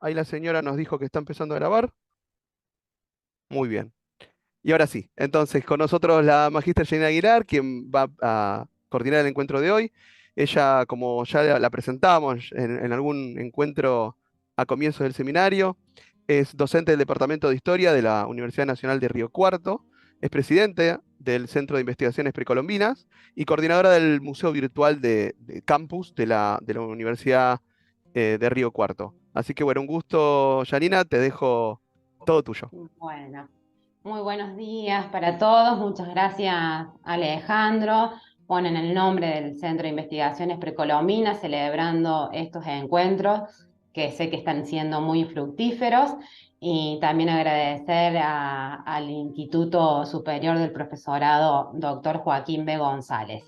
Ahí la señora nos dijo que está empezando a grabar. Muy bien. Y ahora sí, entonces con nosotros la magíster Janina Aguilar, quien va a coordinar el encuentro de hoy. Ella, como ya la presentamos en algún encuentro a comienzos del seminario, es docente del Departamento de Historia de la Universidad Nacional de Río Cuarto, es presidente del Centro de Investigaciones Precolombinas y coordinadora del Museo Virtual de Campus de la Universidad de Río Cuarto. Así que bueno, un gusto, Janina, te dejo todo tuyo. Bueno, muy buenos días para todos. Muchas gracias, Alejandro. Ponen el nombre del Centro de Investigaciones Precolombinas celebrando estos encuentros que sé que están siendo muy fructíferos. Y también agradecer al Instituto Superior del Profesorado, doctor Joaquín B. González.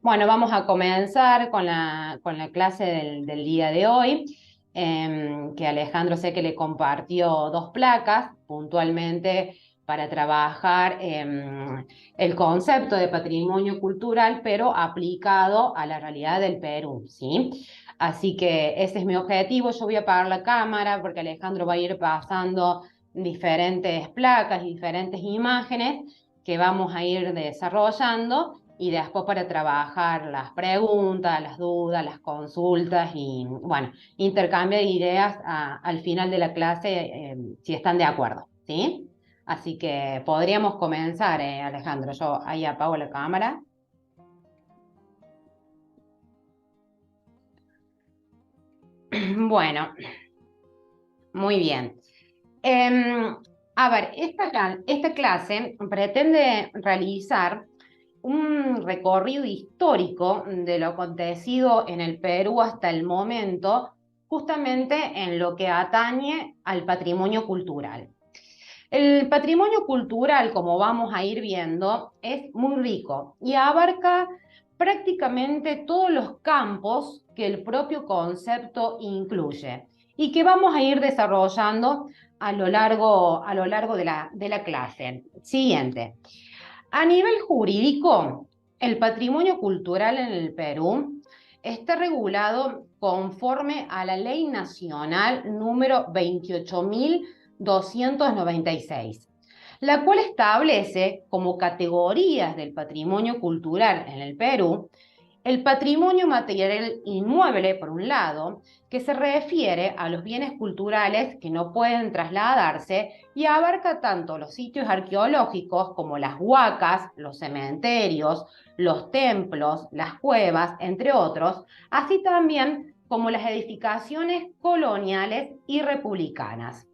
Bueno, vamos a comenzar con la clase del día de hoy, que Alejandro sé que le compartió dos placas puntualmente para trabajar el concepto de patrimonio cultural, pero aplicado a la realidad del Perú, ¿sí? Así que ese es mi objetivo. Yo voy a apagar la cámara porque Alejandro va a ir pasando diferentes placas y diferentes imágenes que vamos a ir desarrollando y después para trabajar las preguntas, las dudas, las consultas y, bueno, intercambio de ideas al final de la clase, si están de acuerdo, ¿sí? Así que podríamos comenzar, Alejandro. Yo ahí apago la cámara. Bueno, muy bien. A ver, esta clase pretende realizar un recorrido histórico de lo acontecido en el Perú hasta el momento, justamente en lo que atañe al patrimonio cultural. El patrimonio cultural, como vamos a ir viendo, es muy rico y abarca prácticamente todos los campos que el propio concepto incluye y que vamos a ir desarrollando a lo largo de la clase. Siguiente. A nivel jurídico, el patrimonio cultural en el Perú está regulado conforme a la Ley Nacional número 28.296, la cual establece como categorías del patrimonio cultural en el Perú el patrimonio material inmueble, por un lado, que se refiere a los bienes culturales que no pueden trasladarse y abarca tanto los sitios arqueológicos como las huacas, los cementerios, los templos, las cuevas, entre otros, así también como las edificaciones coloniales y republicanas.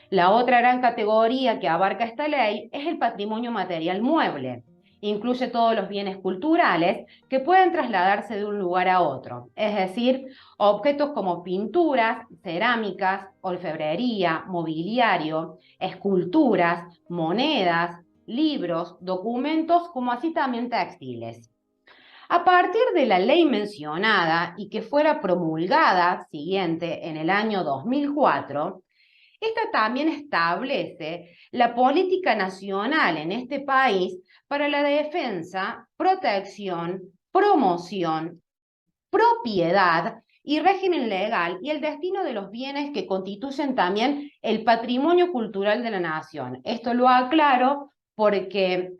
La otra gran categoría que abarca esta ley es el patrimonio material mueble. Incluye todos los bienes culturales que pueden trasladarse de un lugar a otro, es decir, objetos como pinturas, cerámicas, orfebrería, mobiliario, esculturas, monedas, libros, documentos, como así también textiles. A partir de la ley mencionada y que fuera promulgada siguiente en el año 2004, esta también establece la política nacional en este país para la defensa, protección, promoción, propiedad y régimen legal y el destino de los bienes que constituyen también el patrimonio cultural de la nación. Esto lo aclaro porque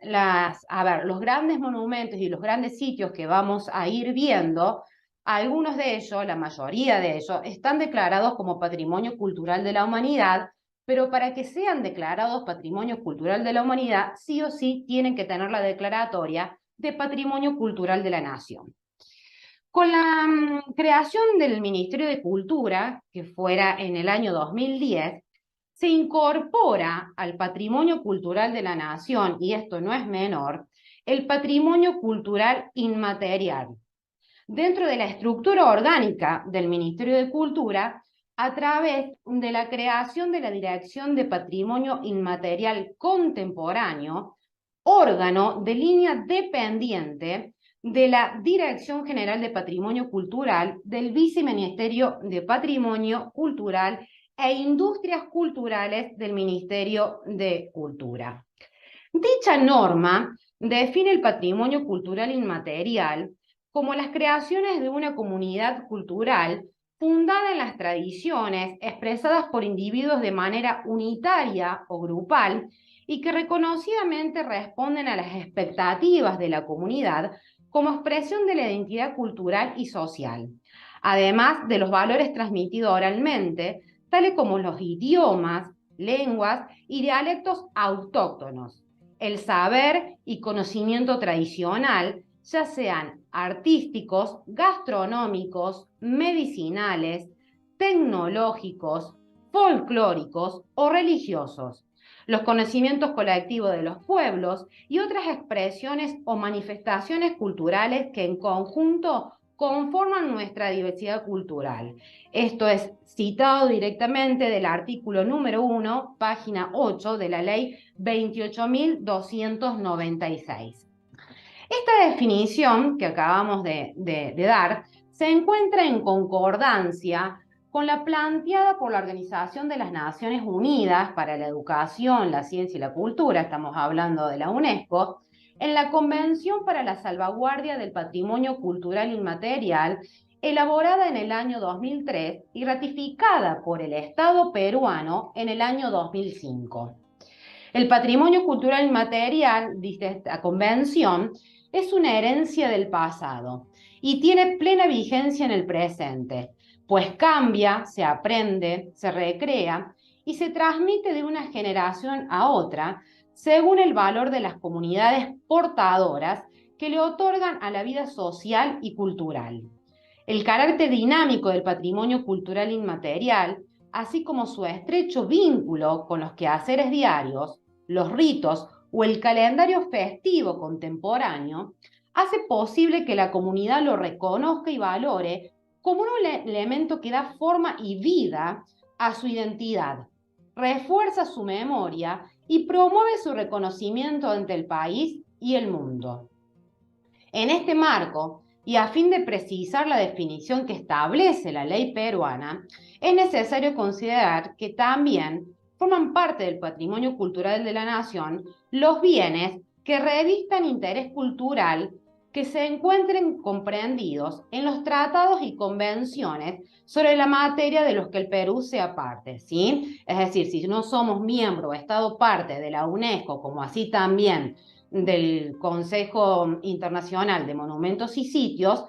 los grandes monumentos y los grandes sitios que vamos a ir viendo, algunos de ellos, la mayoría de ellos, están declarados como patrimonio cultural de la humanidad, pero para que sean declarados patrimonio cultural de la humanidad, sí o sí tienen que tener la declaratoria de patrimonio cultural de la nación. Con la creación del Ministerio de Cultura, que fuera en el año 2010, se incorpora al patrimonio cultural de la nación, y esto no es menor, el patrimonio cultural inmaterial. Dentro de la estructura orgánica del Ministerio de Cultura, a través de la creación de la Dirección de Patrimonio Inmaterial Contemporáneo, órgano de línea dependiente de la Dirección General de Patrimonio Cultural del Viceministerio de Patrimonio Cultural e Industrias Culturales del Ministerio de Cultura. Dicha norma define el patrimonio cultural inmaterial como las creaciones de una comunidad cultural fundada en las tradiciones expresadas por individuos de manera unitaria o grupal y que reconocidamente responden a las expectativas de la comunidad como expresión de la identidad cultural y social, además de los valores transmitidos oralmente, tales como los idiomas, lenguas y dialectos autóctonos, el saber y conocimiento tradicional, ya sean artísticos, gastronómicos, medicinales, tecnológicos, folclóricos o religiosos, los conocimientos colectivos de los pueblos y otras expresiones o manifestaciones culturales que en conjunto conforman nuestra diversidad cultural. Esto es citado directamente del artículo número 1, página 8 de la ley 28.296. Esta definición que acabamos de dar se encuentra en concordancia con la planteada por la Organización de las Naciones Unidas para la Educación, la Ciencia y la Cultura, estamos hablando de la UNESCO, en la Convención para la Salvaguardia del Patrimonio Cultural Inmaterial, elaborada en el año 2003 y ratificada por el Estado peruano en el año 2005. El patrimonio cultural inmaterial, dice esta convención, es una herencia del pasado y tiene plena vigencia en el presente, pues cambia, se aprende, se recrea y se transmite de una generación a otra según el valor de las comunidades portadoras que le otorgan a la vida social y cultural. El carácter dinámico del patrimonio cultural inmaterial, así como su estrecho vínculo con los quehaceres diarios, los ritos o el calendario festivo contemporáneo, hace posible que la comunidad lo reconozca y valore como un elemento que da forma y vida a su identidad, refuerza su memoria y promueve su reconocimiento ante el país y el mundo. En este marco, y a fin de precisar la definición que establece la ley peruana, es necesario considerar que también forman parte del patrimonio cultural de la nación los bienes que revistan interés cultural que se encuentren comprendidos en los tratados y convenciones sobre la materia de los que el Perú sea parte, ¿sí? Es decir, si no somos miembro o Estado parte de la UNESCO, como así también del Consejo Internacional de Monumentos y Sitios,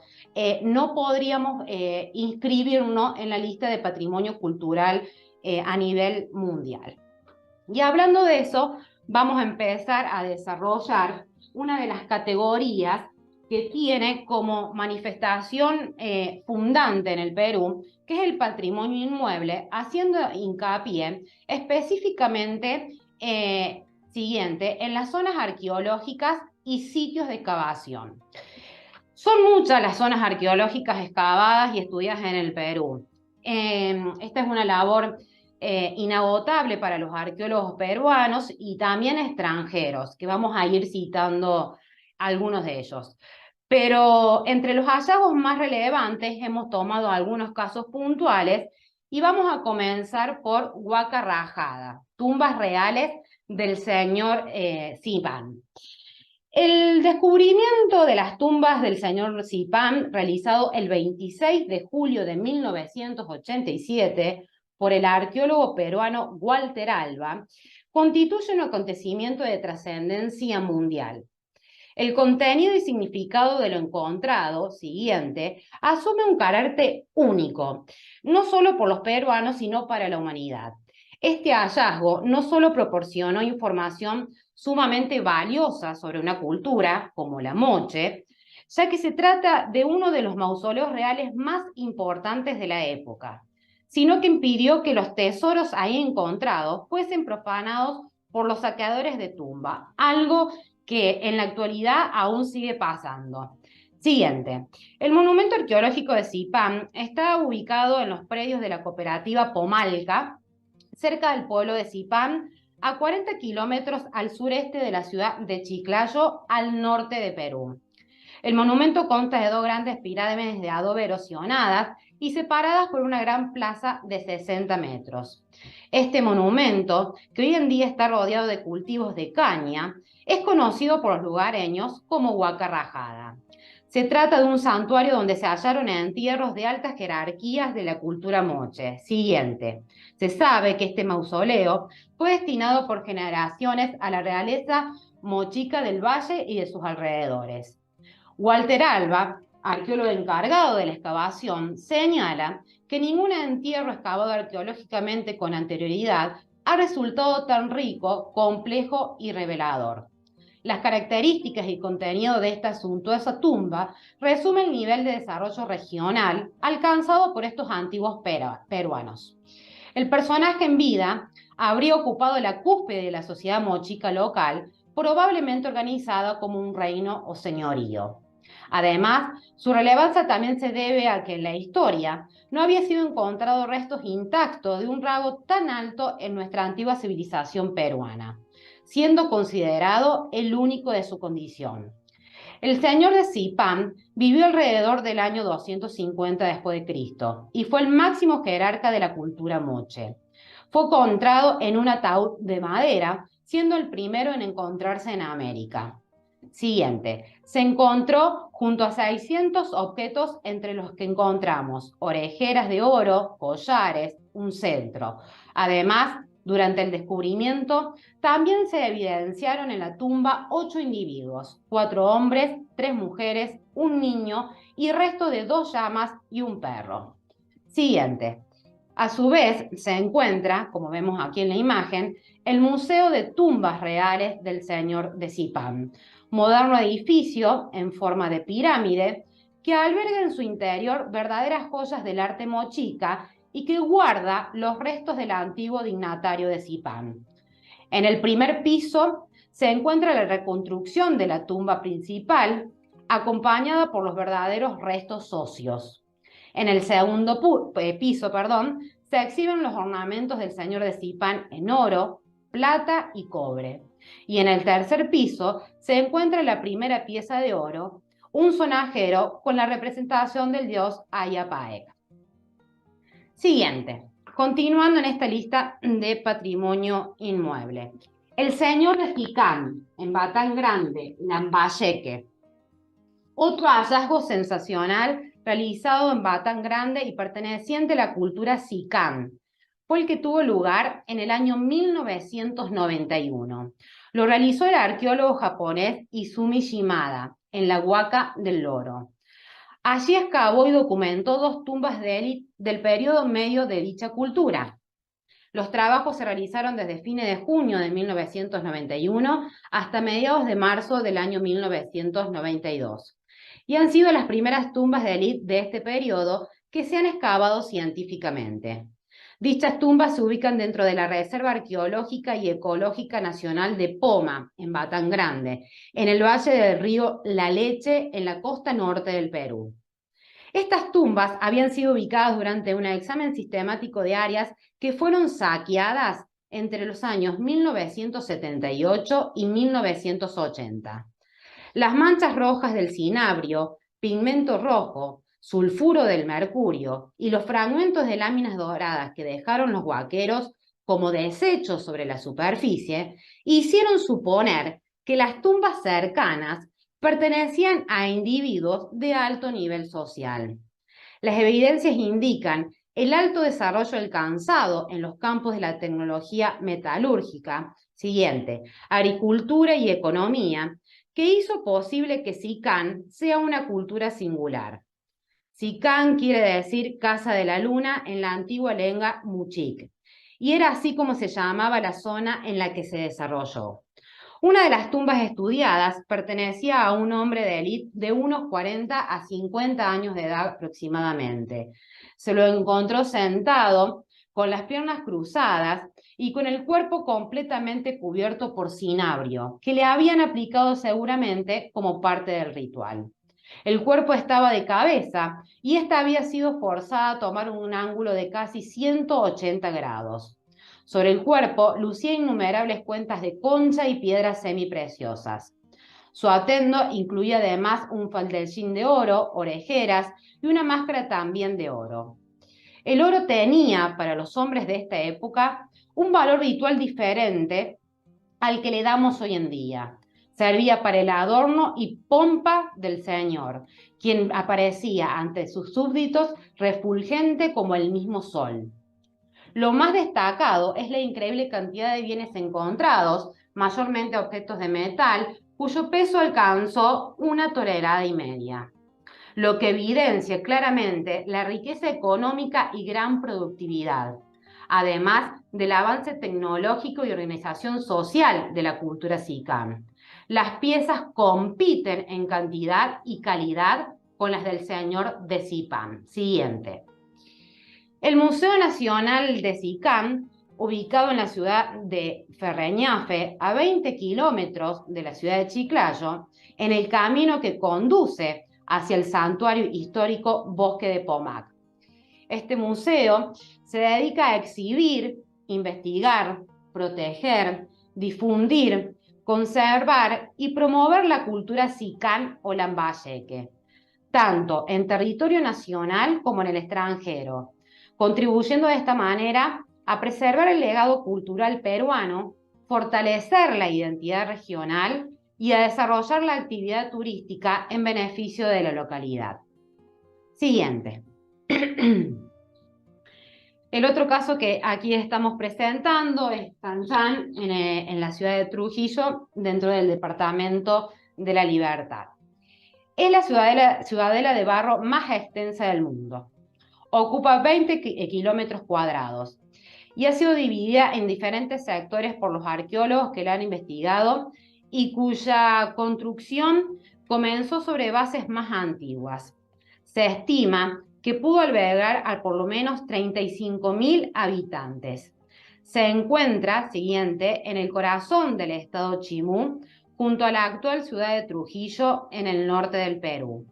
no podríamos inscribirnos en la lista de patrimonio cultural a nivel mundial. Y hablando de eso, vamos a empezar a desarrollar una de las categorías que tiene como manifestación fundante en el Perú, que es el patrimonio inmueble, haciendo hincapié específicamente siguiente, en las zonas arqueológicas y sitios de excavación. Son muchas las zonas arqueológicas excavadas y estudiadas en el Perú. Esta es una labor inagotable para los arqueólogos peruanos y también extranjeros, que vamos a ir citando algunos de ellos. Pero entre los hallazgos más relevantes hemos tomado algunos casos puntuales y vamos a comenzar por Huaca Rajada, tumbas reales del señor Sipán. El descubrimiento de las tumbas del señor Sipán, realizado el 26 de julio de 1987 por el arqueólogo peruano Walter Alba, constituye un acontecimiento de trascendencia mundial. El contenido y significado de lo encontrado, siguiente, asume un carácter único, no solo por los peruanos, sino para la humanidad. Este hallazgo no solo proporcionó información sumamente valiosa sobre una cultura, como la Moche, ya que se trata de uno de los mausoleos reales más importantes de la época, sino que impidió que los tesoros ahí encontrados fuesen profanados por los saqueadores de tumba, algo que en la actualidad aún sigue pasando. Siguiente. El monumento arqueológico de Sipán está ubicado en los predios de la cooperativa Pomalca, cerca del pueblo de Sipán, a 40 kilómetros al sureste de la ciudad de Chiclayo, al norte de Perú. El monumento consta de dos grandes pirámides de adobe erosionadas y separadas por una gran plaza de 60 metros. Este monumento, que hoy en día está rodeado de cultivos de caña, es conocido por los lugareños como Huaca Rajada. Se trata de un santuario donde se hallaron entierros de altas jerarquías de la cultura moche. Siguiente. Se sabe que este mausoleo fue destinado por generaciones a la realeza mochica del valle y de sus alrededores. Walter Alba, arqueólogo encargado de la excavación, señala que ningún entierro excavado arqueológicamente con anterioridad ha resultado tan rico, complejo y revelador. Las características y contenido de esta suntuosa tumba resumen el nivel de desarrollo regional alcanzado por estos antiguos peruanos. El personaje en vida habría ocupado la cúspide de la sociedad mochica local, probablemente organizada como un reino o señorío. Además, su relevancia también se debe a que en la historia no había sido encontrado restos intactos de un rango tan alto en nuestra antigua civilización peruana, siendo considerado el único de su condición. El señor de Zipán vivió alrededor del año 250 después de Cristo y fue el máximo jerarca de la cultura moche. Fue encontrado en un ataúd de madera, siendo el primero en encontrarse en América. Siguiente. Se encontró junto a 600 objetos, entre los que encontramos orejeras de oro, collares, un cetro. Además, durante el descubrimiento, también se evidenciaron en la tumba 8 individuos, 4 hombres, 3 mujeres, un niño y restos de 2 llamas y un perro. Siguiente. A su vez, se encuentra, como vemos aquí en la imagen, el Museo de Tumbas Reales del Señor de Zipán, moderno edificio en forma de pirámide que alberga en su interior verdaderas joyas del arte mochica y que guarda los restos del antiguo dignatario de Zipán. En el primer piso se encuentra la reconstrucción de la tumba principal, acompañada por los verdaderos restos óseos. En el segundo piso, se exhiben los ornamentos del señor de Zipán en oro, plata y cobre. Y en el tercer piso se encuentra la primera pieza de oro, un sonajero con la representación del dios Ayapaec. Siguiente. Continuando en esta lista de patrimonio inmueble. El señor de Zicán, en Batán Grande, Lambayeque. Otro hallazgo sensacional realizado en Batán Grande y perteneciente a la cultura Zicán, fue el que tuvo lugar en el año 1991. Lo realizó el arqueólogo japonés Izumi Shimada, en la Huaca del Loro. Allí excavó y documentó 2 tumbas de élite del periodo medio de dicha cultura. Los trabajos se realizaron desde fines de junio de 1991 hasta mediados de marzo del año 1992. Y han sido las primeras tumbas de élite de este periodo que se han excavado científicamente. Dichas tumbas se ubican dentro de la Reserva Arqueológica y Ecológica Nacional de Poma, en Batán Grande, en el valle del río La Leche, en la costa norte del Perú. Estas tumbas habían sido ubicadas durante un examen sistemático de áreas que fueron saqueadas entre los años 1978 y 1980. Las manchas rojas del cinabrio, pigmento rojo, sulfuro del mercurio y los fragmentos de láminas doradas que dejaron los huaqueros como desechos sobre la superficie hicieron suponer que las tumbas cercanas pertenecían a individuos de alto nivel social. Las evidencias indican el alto desarrollo alcanzado en los campos de la tecnología metalúrgica, siguiente, agricultura y economía, que hizo posible que Zicán sea una cultura singular. Zicán quiere decir Casa de la Luna en la antigua lengua muchic, y era así como se llamaba la zona en la que se desarrolló. Una de las tumbas estudiadas pertenecía a un hombre de élite de unos 40 a 50 años de edad aproximadamente. Se lo encontró sentado, con las piernas cruzadas y con el cuerpo completamente cubierto por cinabrio, que le habían aplicado seguramente como parte del ritual. El cuerpo estaba de cabeza y ésta había sido forzada a tomar un ángulo de casi 180 grados. Sobre el cuerpo lucía innumerables cuentas de concha y piedras semipreciosas. Su atuendo incluía además un faldellín de oro, orejeras y una máscara también de oro. El oro tenía, para los hombres de esta época, un valor ritual diferente al que le damos hoy en día. Servía para el adorno y pompa del señor, quien aparecía ante sus súbditos refulgente como el mismo sol. Lo más destacado es la increíble cantidad de bienes encontrados, mayormente objetos de metal, cuyo peso alcanzó 1,5 toneladas, lo que evidencia claramente la riqueza económica y gran productividad, además del avance tecnológico y organización social de la cultura SICAM. Las piezas compiten en cantidad y calidad con las del señor de SIPAM. Siguiente. El Museo Nacional de SICAM, ubicado en la ciudad de Ferreñafe, a 20 kilómetros de la ciudad de Chiclayo, en el camino que conduce hacia el santuario histórico Bosque de Pomac. Este museo se dedica a exhibir, investigar, proteger, difundir, conservar y promover la cultura SICAM o lambayeque, tanto en territorio nacional como en el extranjero, contribuyendo de esta manera a preservar el legado cultural peruano, fortalecer la identidad regional y a desarrollar la actividad turística en beneficio de la localidad. Siguiente. El otro caso que aquí estamos presentando es Tanzán, en la ciudad de Trujillo, dentro del departamento de La Libertad. Es la ciudadela de barro más extensa del mundo. Ocupa 20 kilómetros cuadrados y ha sido dividida en diferentes sectores por los arqueólogos que la han investigado y cuya construcción comenzó sobre bases más antiguas. Se estima que pudo albergar a por lo menos 35.000 habitantes. Se encuentra, siguiente, en el corazón del estado Chimú, junto a la actual ciudad de Trujillo, en el norte del Perú.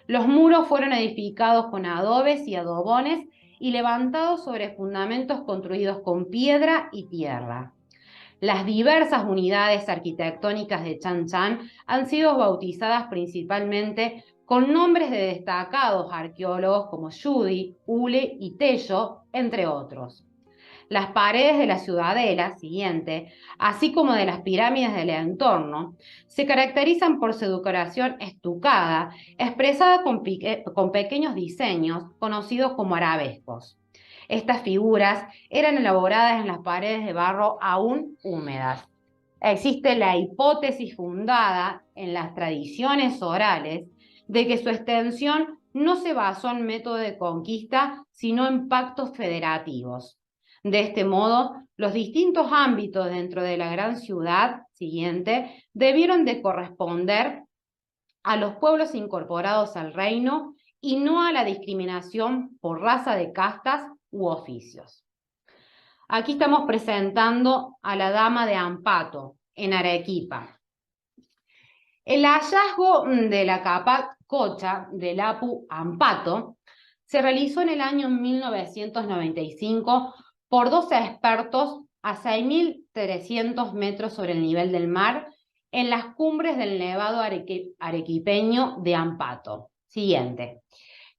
Los muros fueron edificados con adobes y adobones y levantados sobre fundamentos construidos con piedra y tierra. Las diversas unidades arquitectónicas de Chan Chan han sido bautizadas principalmente con nombres de destacados arqueólogos como Yudi, Ule y Tello, entre otros. Las paredes de la ciudadela, siguiente, así como de las pirámides del entorno, se caracterizan por su decoración estucada, expresada con pequeños diseños conocidos como arabescos. Estas figuras eran elaboradas en las paredes de barro aún húmedas. Existe la hipótesis fundada en las tradiciones orales de que su extensión no se basó en método de conquista, sino en pactos federativos. De este modo, los distintos ámbitos dentro de la gran ciudad siguiente debieron de corresponder a los pueblos incorporados al reino y no a la discriminación por raza de castas u oficios. Aquí estamos presentando a la dama de Ampato, en Arequipa. El hallazgo de la capa cocha del Apu Ampato se realizó en el año 1995 por dos expertos a 6.300 metros sobre el nivel del mar en las cumbres del nevado arequipeño de Ampato. Siguiente.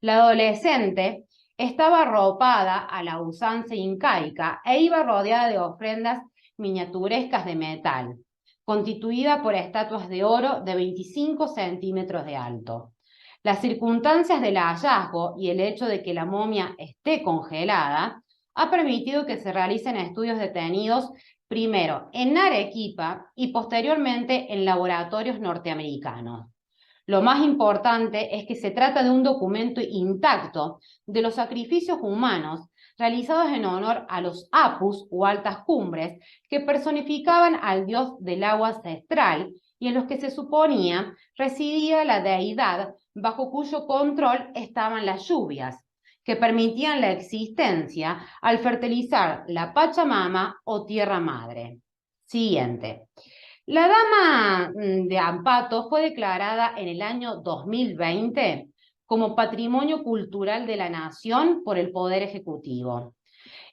La adolescente estaba arropada a la usanza incaica e iba rodeada de ofrendas miniaturescas de metal, constituida por estatuas de oro de 25 centímetros de alto. Las circunstancias del hallazgo y el hecho de que la momia esté congelada ha permitido que se realicen estudios detenidos primero en Arequipa y posteriormente en laboratorios norteamericanos. Lo más importante es que se trata de un documento intacto de los sacrificios humanos realizados en honor a los apus o altas cumbres que personificaban al dios del agua ancestral y en los que se suponía residía la deidad bajo cuyo control estaban las lluvias, que permitían la existencia al fertilizar la Pachamama o Tierra Madre. Siguiente. La dama de Ampato fue declarada en el año 2020 como Patrimonio Cultural de la Nación por el Poder Ejecutivo.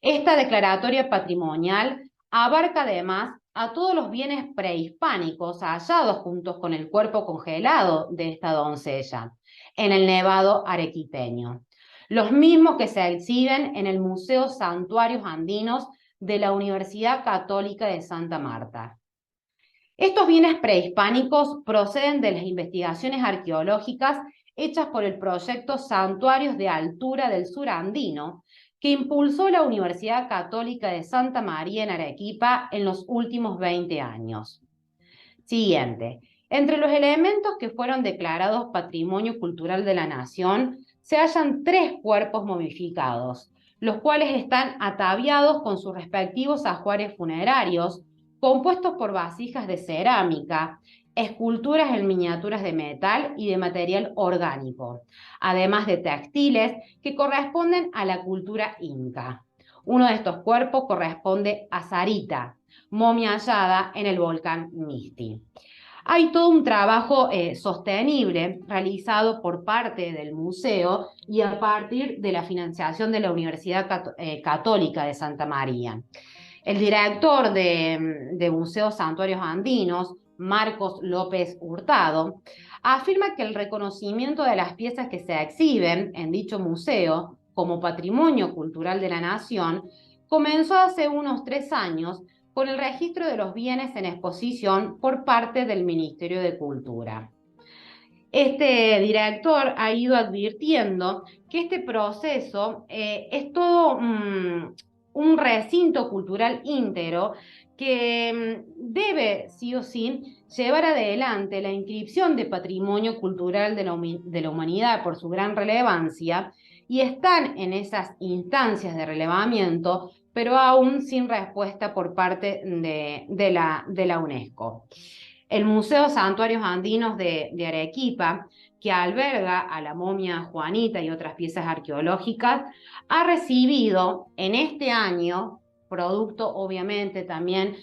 Esta declaratoria patrimonial abarca además a todos los bienes prehispánicos hallados juntos con el cuerpo congelado de esta doncella en el nevado arequipeño, los mismos que se exhiben en el Museo Santuarios Andinos de la Universidad Católica de Santa Marta. Estos bienes prehispánicos proceden de las investigaciones arqueológicas hechas por el proyecto Santuarios de Altura del Sur Andino, que impulsó la Universidad Católica de Santa María en Arequipa en los últimos 20 años. Siguiente. Entre los elementos que fueron declarados Patrimonio Cultural de la Nación, se hallan 3 cuerpos momificados, los cuales están ataviados con sus respectivos ajuares funerarios, compuestos por vasijas de cerámica, esculturas en miniaturas de metal y de material orgánico, además de textiles que corresponden a la cultura inca. Uno de estos cuerpos corresponde a Sarita, momia hallada en el volcán Misti. Hay todo un trabajo sostenible realizado por parte del museo y a partir de la financiación de la Universidad Católica de Santa María. El director de Museos Santuarios Andinos, Marcos López Hurtado, afirma que el reconocimiento de las piezas que se exhiben en dicho museo como patrimonio cultural de la nación comenzó hace unos 3 años con el registro de los bienes en exposición por parte del Ministerio de Cultura. Este director ha ido advirtiendo que este proceso es todo un recinto cultural íntegro que debe, sí o sí, llevar adelante la inscripción de patrimonio cultural de la humanidad por su gran relevancia, y están en esas instancias de relevamiento, pero aún sin respuesta por parte de la UNESCO. El Museo Santuarios Andinos de Arequipa, que alberga a la momia Juanita y otras piezas arqueológicas, ha recibido en este año, producto obviamente también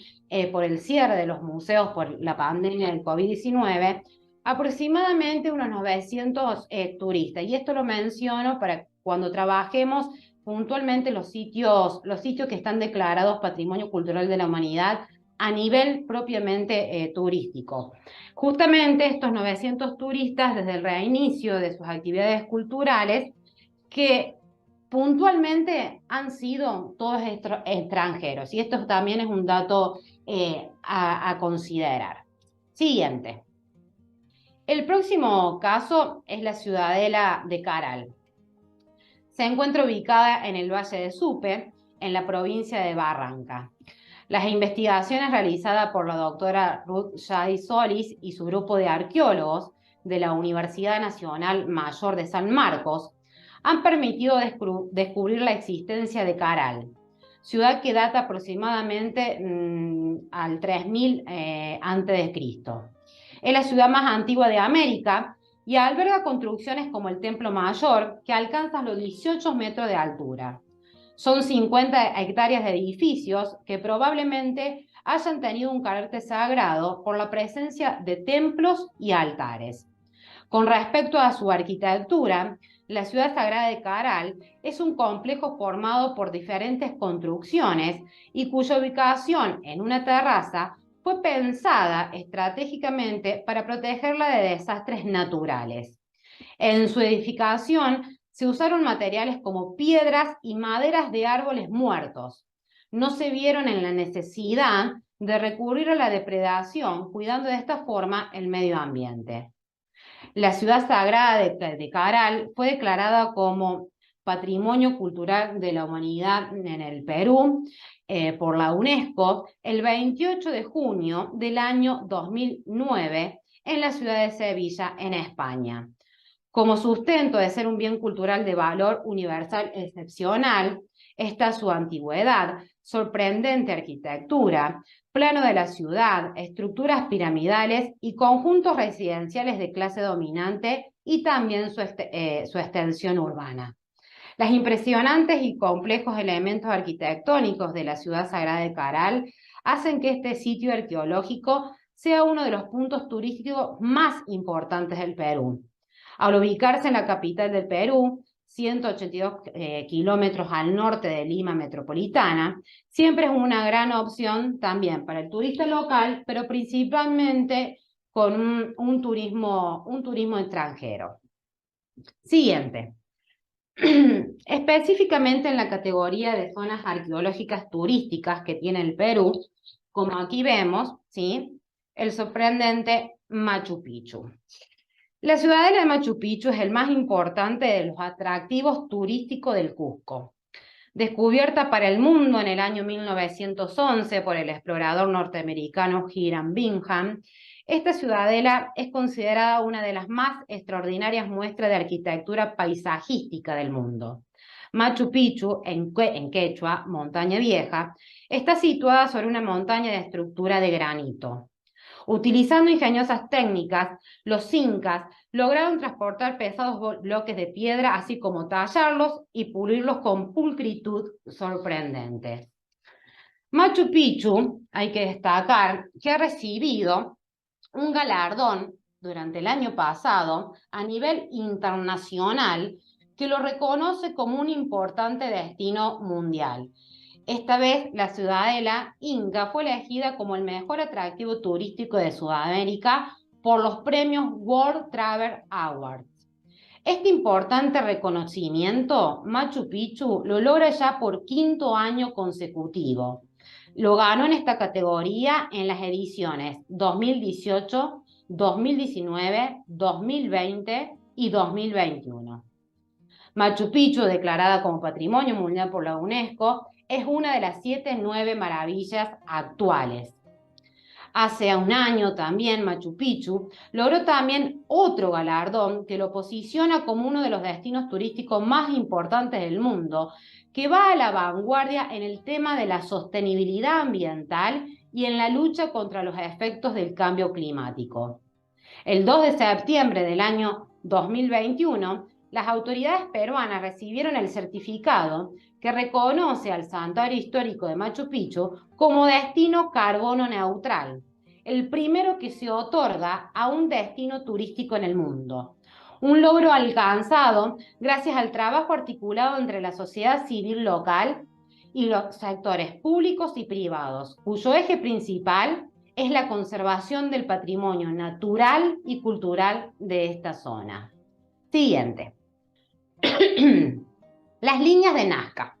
por el cierre de los museos por la pandemia del COVID-19, aproximadamente unos 900 turistas. Y esto lo menciono para cuando trabajemos puntualmente los sitios que están declarados Patrimonio Cultural de la Humanidad a nivel propiamente turístico. Justamente estos 900 turistas desde el reinicio de sus actividades culturales, que puntualmente han sido todos extranjeros, y esto también es un dato a considerar. Siguiente. El próximo caso es la ciudadela de Caral. Se encuentra ubicada en el Valle de Supe, en la provincia de Barranca. Las investigaciones realizadas por la doctora Ruth Shadi Solis y su grupo de arqueólogos de la Universidad Nacional Mayor de San Marcos han permitido descubrir la existencia de Caral, ciudad que data aproximadamente al 3000 a.C. Es la ciudad más antigua de América y alberga construcciones como el Templo Mayor, que alcanza los 18 metros de altura. Son 50 hectáreas de edificios que probablemente hayan tenido un carácter sagrado por la presencia de templos y altares. Con respecto a su arquitectura, la ciudad sagrada de Caral es un complejo formado por diferentes construcciones y cuya ubicación en una terraza fue pensada estratégicamente para protegerla de desastres naturales. En su edificación se usaron materiales como piedras y maderas de árboles muertos. No se vieron en la necesidad de recurrir a la depredación, cuidando de esta forma el medio ambiente. La ciudad sagrada de Caral fue declarada como Patrimonio Cultural de la Humanidad en el Perú por la UNESCO el 28 de junio del año 2009 en la ciudad de Sevilla, en España. Como sustento de ser un bien cultural de valor universal excepcional, está su antigüedad, sorprendente arquitectura, plano de la ciudad, estructuras piramidales y conjuntos residenciales de clase dominante, y también su extensión urbana. Las impresionantes y complejos elementos arquitectónicos de la ciudad sagrada de Caral hacen que este sitio arqueológico sea uno de los puntos turísticos más importantes del Perú. Al ubicarse en la capital del Perú, 182 kilómetros al norte de Lima metropolitana, siempre es una gran opción también para el turista local, pero principalmente con un turismo extranjero. Siguiente. Específicamente en la categoría de zonas arqueológicas turísticas que tiene el Perú, como aquí vemos, ¿sí? el sorprendente Machu Picchu. La ciudadela de Machu Picchu es el más importante de los atractivos turísticos del Cusco. Descubierta para el mundo en el año 1911 por el explorador norteamericano Hiram Bingham, esta ciudadela es considerada una de las más extraordinarias muestras de arquitectura paisajística del mundo. Machu Picchu, en quechua, montaña vieja, está situada sobre una montaña de estructura de granito. Utilizando ingeniosas técnicas, los incas lograron transportar pesados bloques de piedra, así como tallarlos y pulirlos con pulcritud sorprendente. Machu Picchu, hay que destacar, que ha recibido un galardón durante el año pasado a nivel internacional que lo reconoce como un importante destino mundial. Esta vez, la ciudadela Inca fue elegida como el mejor atractivo turístico de Sudamérica por los premios World Travel Awards. Este importante reconocimiento, Machu Picchu lo logra ya por quinto año consecutivo. Lo ganó en esta categoría en las ediciones 2018, 2019, 2020 y 2021. Machu Picchu, declarada como Patrimonio Mundial por la UNESCO, es una de las 7 9 maravillas actuales. Hace un año también Machu Picchu logró también otro galardón que lo posiciona como uno de los destinos turísticos más importantes del mundo, que va a la vanguardia en el tema de la sostenibilidad ambiental y en la lucha contra los efectos del cambio climático. El 2 de septiembre del año 2021, las autoridades peruanas recibieron el certificado que reconoce al santuario histórico de Machu Picchu como destino carbono neutral, el primero que se otorga a un destino turístico en el mundo. Un logro alcanzado gracias al trabajo articulado entre la sociedad civil local y los sectores públicos y privados, cuyo eje principal es la conservación del patrimonio natural y cultural de esta zona. Siguiente. Las líneas de Nazca.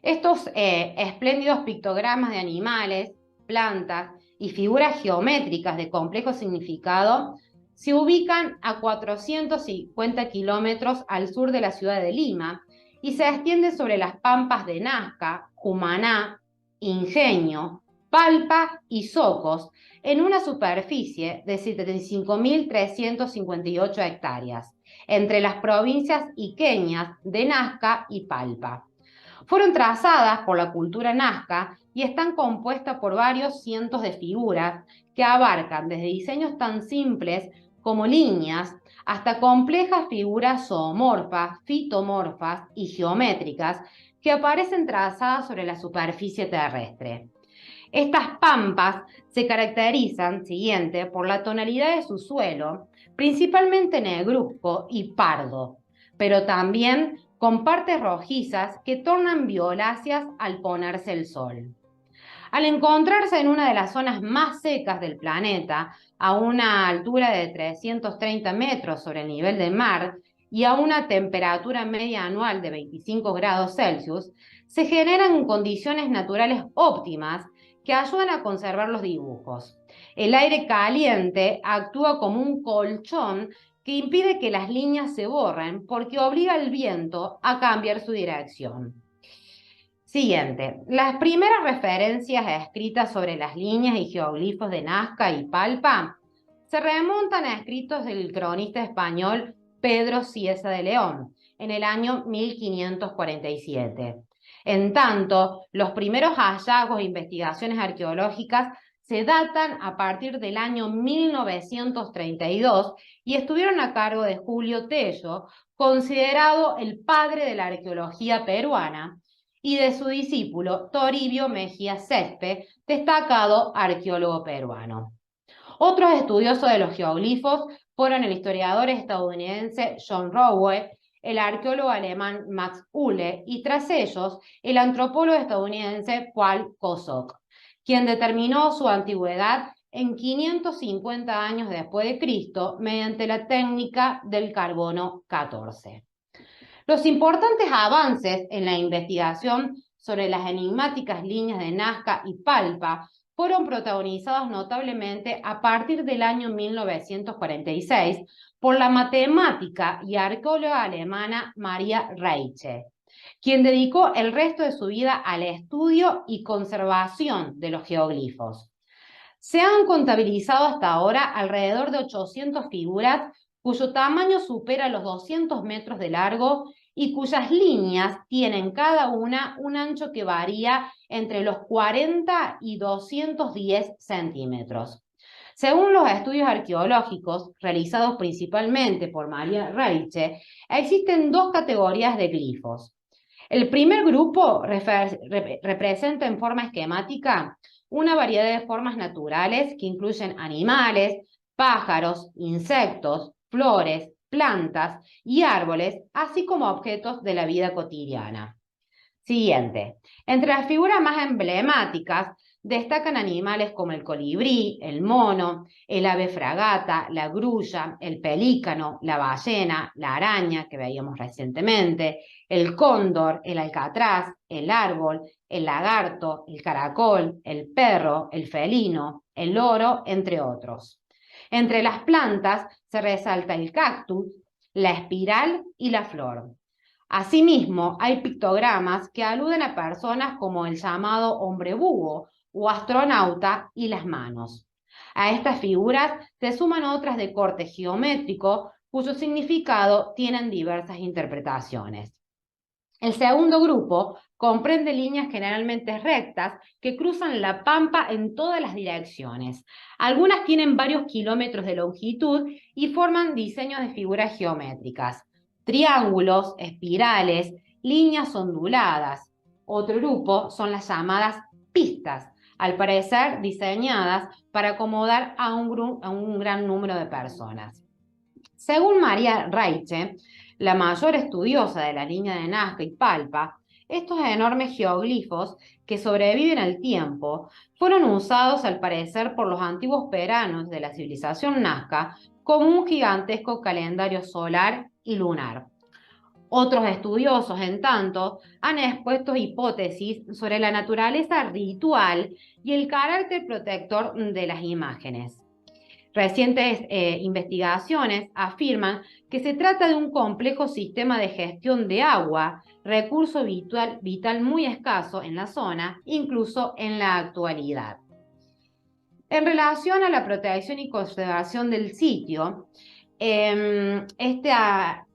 Estos espléndidos pictogramas de animales, plantas y figuras geométricas de complejo significado se ubican a 450 kilómetros al sur de la ciudad de Lima y se extienden sobre las pampas de Nazca, Cumaná, Ingenio, Palpa y Socos en una superficie de 75.358 hectáreas, entre las provincias iqueñas de Nazca y Palpa. Fueron trazadas por la cultura nazca y están compuestas por varios cientos de figuras que abarcan desde diseños tan simples como líneas hasta complejas figuras zoomorfas, fitomorfas y geométricas que aparecen trazadas sobre la superficie terrestre. Estas pampas se caracterizan, siguiente, por la tonalidad de su suelo, principalmente negruzco y pardo, pero también con partes rojizas que tornan violáceas al ponerse el sol. Al encontrarse en una de las zonas más secas del planeta, a una altura de 330 metros sobre el nivel del mar y a una temperatura media anual de 25 grados Celsius, se generan condiciones naturales óptimas que ayudan a conservar los dibujos. El aire caliente actúa como un colchón que impide que las líneas se borren porque obliga al viento a cambiar su dirección. Siguiente. Las primeras referencias escritas sobre las líneas y geoglifos de Nazca y Palpa se remontan a escritos del cronista español Pedro Cieza de León en el año 1547. En tanto, los primeros hallazgos e investigaciones arqueológicas se datan a partir del año 1932 y estuvieron a cargo de Julio Tello, considerado el padre de la arqueología peruana, y de su discípulo Toribio Mejía Cespe, destacado arqueólogo peruano. Otros estudiosos de los geoglifos fueron el historiador estadounidense John Rowe, el arqueólogo alemán Max Uhle y tras ellos el antropólogo estadounidense Paul Kosok, quien determinó su antigüedad en 550 años después de Cristo mediante la técnica del carbono 14. Los importantes avances en la investigación sobre las enigmáticas líneas de Nazca y Palpa fueron protagonizados notablemente a partir del año 1946 por la matemática y arqueóloga alemana Maria Reiche, quien dedicó el resto de su vida al estudio y conservación de los geoglifos. Se han contabilizado hasta ahora alrededor de 800 figuras cuyo tamaño supera los 200 metros de largo y cuyas líneas tienen cada una un ancho que varía entre los 40 y 210 centímetros. Según los estudios arqueológicos realizados principalmente por Maria Reiche, existen dos categorías de glifos. El primer grupo representa en forma esquemática una variedad de formas naturales que incluyen animales, pájaros, insectos, flores, plantas y árboles, así como objetos de la vida cotidiana. Siguiente. Entre las figuras más emblemáticas destacan animales como el colibrí, el mono, el ave fragata, la grulla, el pelícano, la ballena, la araña que veíamos recientemente, el cóndor, el alcatraz, el árbol, el lagarto, el caracol, el perro, el felino, el loro, entre otros. Entre las plantas se resalta el cactus, la espiral y la flor. Asimismo, hay pictogramas que aluden a personas como el llamado hombre búho o astronauta y las manos. A estas figuras se suman otras de corte geométrico cuyo significado tienen diversas interpretaciones. El segundo grupo comprende líneas generalmente rectas que cruzan la pampa en todas las direcciones. Algunas tienen varios kilómetros de longitud y forman diseños de figuras geométricas, triángulos, espirales, líneas onduladas. Otro grupo son las llamadas pistas, al parecer diseñadas para acomodar a un gran número de personas. Según Maria Reiche, la mayor estudiosa de la línea de Nazca y Palpa, estos enormes geoglifos que sobreviven al tiempo fueron usados al parecer por los antiguos peranos de la civilización Nazca como un gigantesco calendario solar y lunar. Otros estudiosos, en tanto, han expuesto hipótesis sobre la naturaleza ritual y el carácter protector de las imágenes. Recientes investigaciones afirman que se trata de un complejo sistema de gestión de agua, recurso vital muy escaso en la zona, incluso en la actualidad. En relación a la protección y conservación del sitio, esta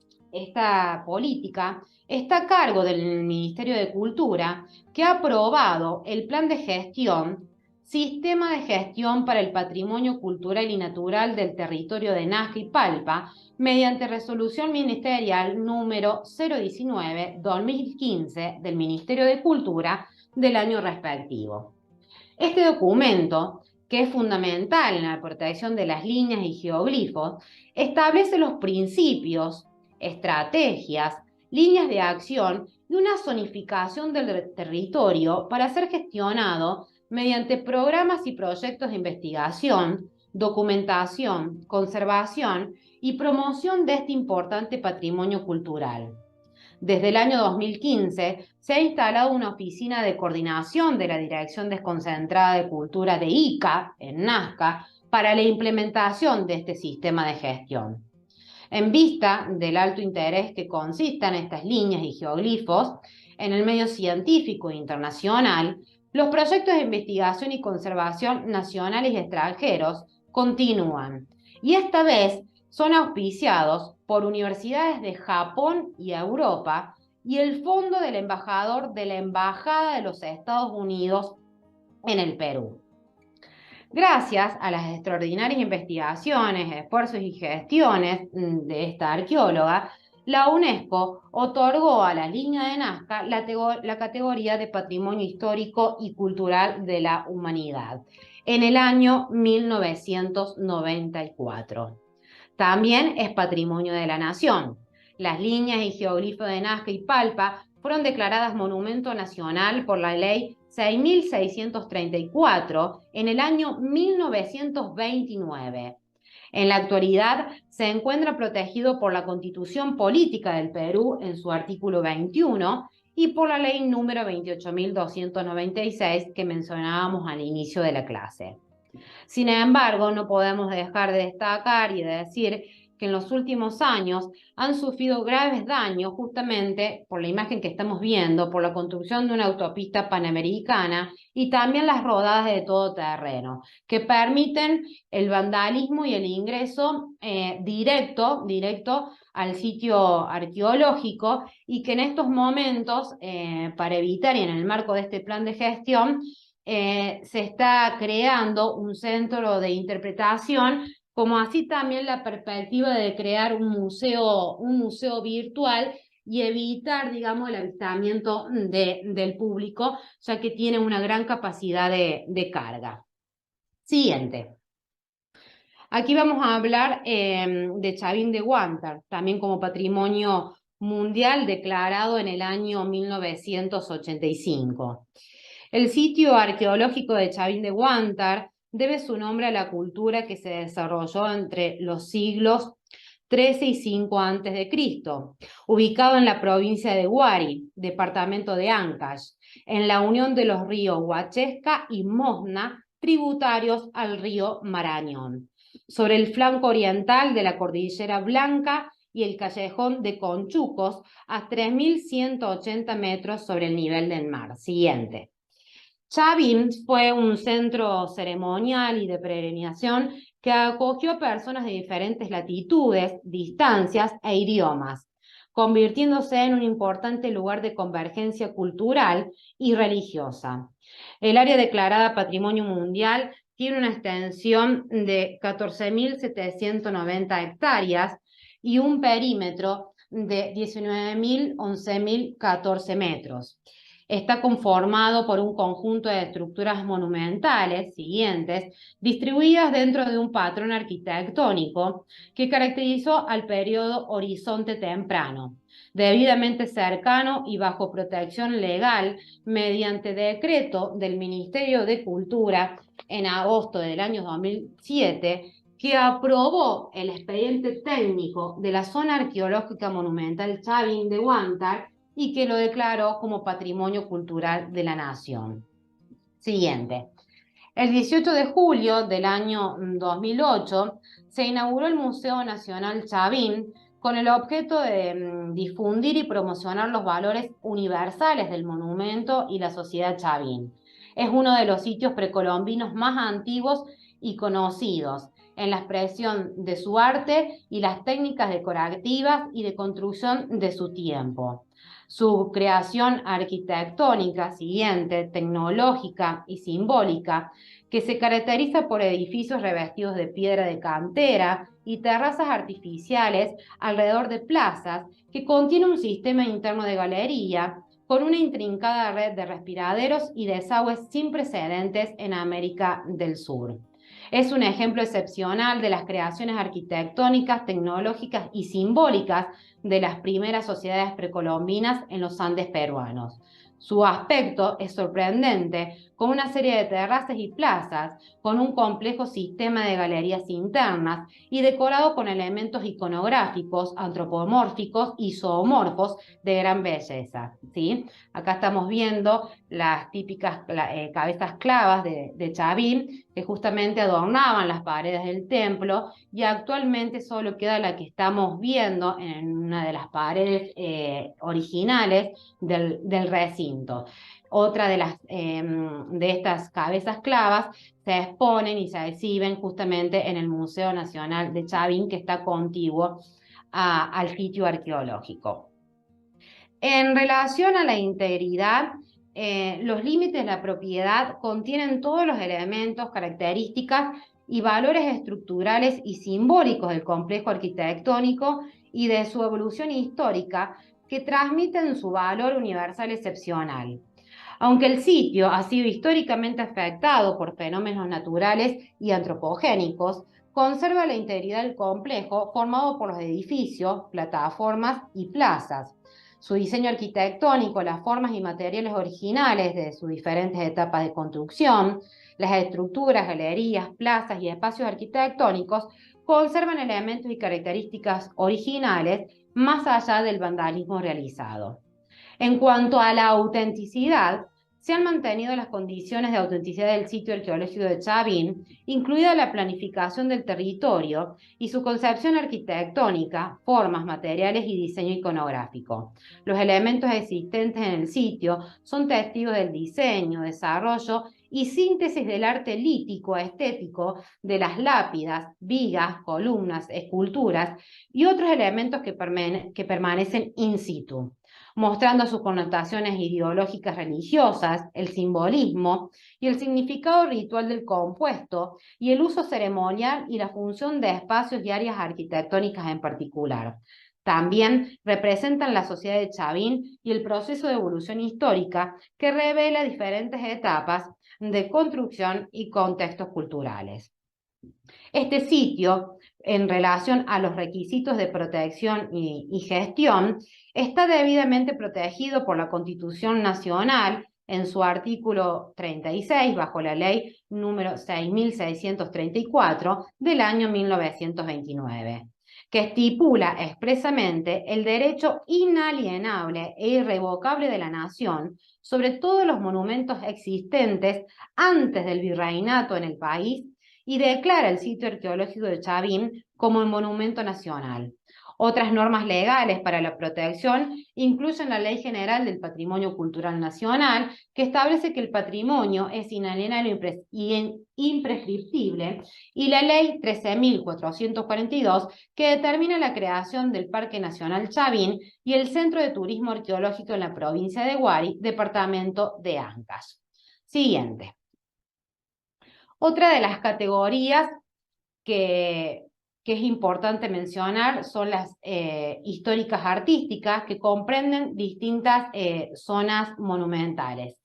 política está a cargo del Ministerio de Cultura, que ha aprobado el Plan de Gestión Sistema de Gestión para el Patrimonio Cultural y Natural del Territorio de Nazca y Palpa, mediante resolución ministerial número 019-2015 del Ministerio de Cultura del año respectivo. Este documento, que es fundamental en la protección de las líneas y geoglifos, establece los principios, estrategias, líneas de acción y una zonificación del territorio para ser gestionado mediante programas y proyectos de investigación, documentación, conservación y promoción de este importante patrimonio cultural. Desde el año 2015 se ha instalado una oficina de coordinación de la Dirección Desconcentrada de Cultura de ICA, en Nazca, para la implementación de este sistema de gestión. En vista del alto interés que consistan estas líneas y geoglifos en el medio científico e internacional, los proyectos de investigación y conservación nacionales y extranjeros continúan, y esta vez son auspiciados por universidades de Japón y Europa y el Fondo del Embajador de la Embajada de los Estados Unidos en el Perú. Gracias a las extraordinarias investigaciones, esfuerzos y gestiones de esta arqueóloga, la UNESCO otorgó a la línea de Nazca la categoría de Patrimonio Histórico y Cultural de la Humanidad en el año 1994. También es Patrimonio de la Nación. Las líneas y geoglifos de Nazca y Palpa fueron declaradas Monumento Nacional por la Ley 6.634 en el año 1929. En la actualidad se encuentra protegido por la Constitución Política del Perú en su artículo 21 y por la ley número 28.296 que mencionábamos al inicio de la clase. Sin embargo, no podemos dejar de destacar y de decir que en los últimos años han sufrido graves daños justamente por la imagen que estamos viendo, por la construcción de una autopista panamericana y también las rodadas de todo terreno, que permiten el vandalismo y el ingreso directo al sitio arqueológico y que en estos momentos, para evitar y en el marco de este plan de gestión, se está creando un centro de interpretación, como así también la perspectiva de crear un museo virtual y evitar, digamos, el avistamiento del público, ya que tiene una gran capacidad de carga. Siguiente. Aquí vamos a hablar de Chavín de Huántar, también como patrimonio mundial declarado en el año 1985. El sitio arqueológico de Chavín de Huántar debe su nombre a la cultura que se desarrolló entre los siglos XIII y V a.C., ubicado en la provincia de Huari, departamento de Ancash, en la unión de los ríos Huachesca y Mosna, tributarios al río Marañón, sobre el flanco oriental de la Cordillera Blanca y el callejón de Conchucos a 3.180 metros sobre el nivel del mar. Siguiente. Chavín fue un centro ceremonial y de peregrinación que acogió a personas de diferentes latitudes, distancias e idiomas, convirtiéndose en un importante lugar de convergencia cultural y religiosa. El área declarada Patrimonio Mundial tiene una extensión de 14.790 hectáreas y un perímetro de 19.011.014 metros. Está conformado por un conjunto de estructuras monumentales siguientes, distribuidas dentro de un patrón arquitectónico que caracterizó al periodo Horizonte Temprano, debidamente cercano y bajo protección legal mediante decreto del Ministerio de Cultura en agosto del año 2007, que aprobó el expediente técnico de la zona arqueológica monumental Chavín de Huántar y que lo declaró como Patrimonio Cultural de la Nación. Siguiente. El 18 de julio del año 2008 se inauguró el Museo Nacional Chavín con el objeto de difundir y promocionar los valores universales del monumento y la sociedad Chavín. Es uno de los sitios precolombinos más antiguos y conocidos en la expresión de su arte y las técnicas decorativas y de construcción de su tiempo. Su creación arquitectónica, siguiente, tecnológica y simbólica, que se caracteriza por edificios revestidos de piedra de cantera y terrazas artificiales alrededor de plazas, que contiene un sistema interno de galería con una intrincada red de respiraderos y desagües sin precedentes en América del Sur. Es un ejemplo excepcional de las creaciones arquitectónicas, tecnológicas y simbólicas de las primeras sociedades precolombinas en los Andes peruanos. Su aspecto es sorprendente, con una serie de terrazas y plazas, con un complejo sistema de galerías internas y decorado con elementos iconográficos, antropomórficos y zoomorfos de gran belleza, ¿sí? Acá estamos viendo las típicas cabezas clavas de Chavín, que justamente adornaban las paredes del templo, y actualmente solo queda la que estamos viendo en una de las paredes originales del recinto. Otra de estas cabezas clavas se exponen y se exhiben justamente en el Museo Nacional de Chavín, que está contiguo al sitio arqueológico. En relación a la integridad, los límites de la propiedad contienen todos los elementos, características y valores estructurales y simbólicos del complejo arquitectónico y de su evolución histórica que transmiten su valor universal excepcional. Aunque el sitio ha sido históricamente afectado por fenómenos naturales y antropogénicos, conserva la integridad del complejo formado por los edificios, plataformas y plazas. Su diseño arquitectónico, las formas y materiales originales de sus diferentes etapas de construcción, las estructuras, galerías, plazas y espacios arquitectónicos conservan elementos y características originales más allá del vandalismo realizado. En cuanto a la autenticidad, se han mantenido las condiciones de autenticidad del sitio arqueológico de Chavín, incluida la planificación del territorio y su concepción arquitectónica, formas, materiales y diseño iconográfico. Los elementos existentes en el sitio son testigos del diseño, desarrollo y síntesis del arte lítico estético de las lápidas, vigas, columnas, esculturas y otros elementos que permanecen in situ, mostrando sus connotaciones ideológicas religiosas, el simbolismo y el significado ritual del compuesto y el uso ceremonial y la función de espacios y áreas arquitectónicas en particular. También representan la sociedad de Chavín y el proceso de evolución histórica que revela diferentes etapas de construcción y contextos culturales. Este sitio, en relación a los requisitos de protección y gestión, está debidamente protegido por la Constitución Nacional en su artículo 36, bajo la ley número 6.634 del año 1929, que estipula expresamente el derecho inalienable e irrevocable de la nación sobre todos los monumentos existentes antes del virreinato en el país y declara el sitio arqueológico de Chavín como un monumento nacional. Otras normas legales para la protección incluyen la Ley General del Patrimonio Cultural Nacional, que establece que el patrimonio es inalienable e imprescriptible, y la Ley 13.442, que determina la creación del Parque Nacional Chavín y el Centro de Turismo Arqueológico en la provincia de Huari, departamento de Ancash. Siguiente. Otra de las categorías que es importante mencionar son las históricas artísticas, que comprenden distintas zonas monumentales.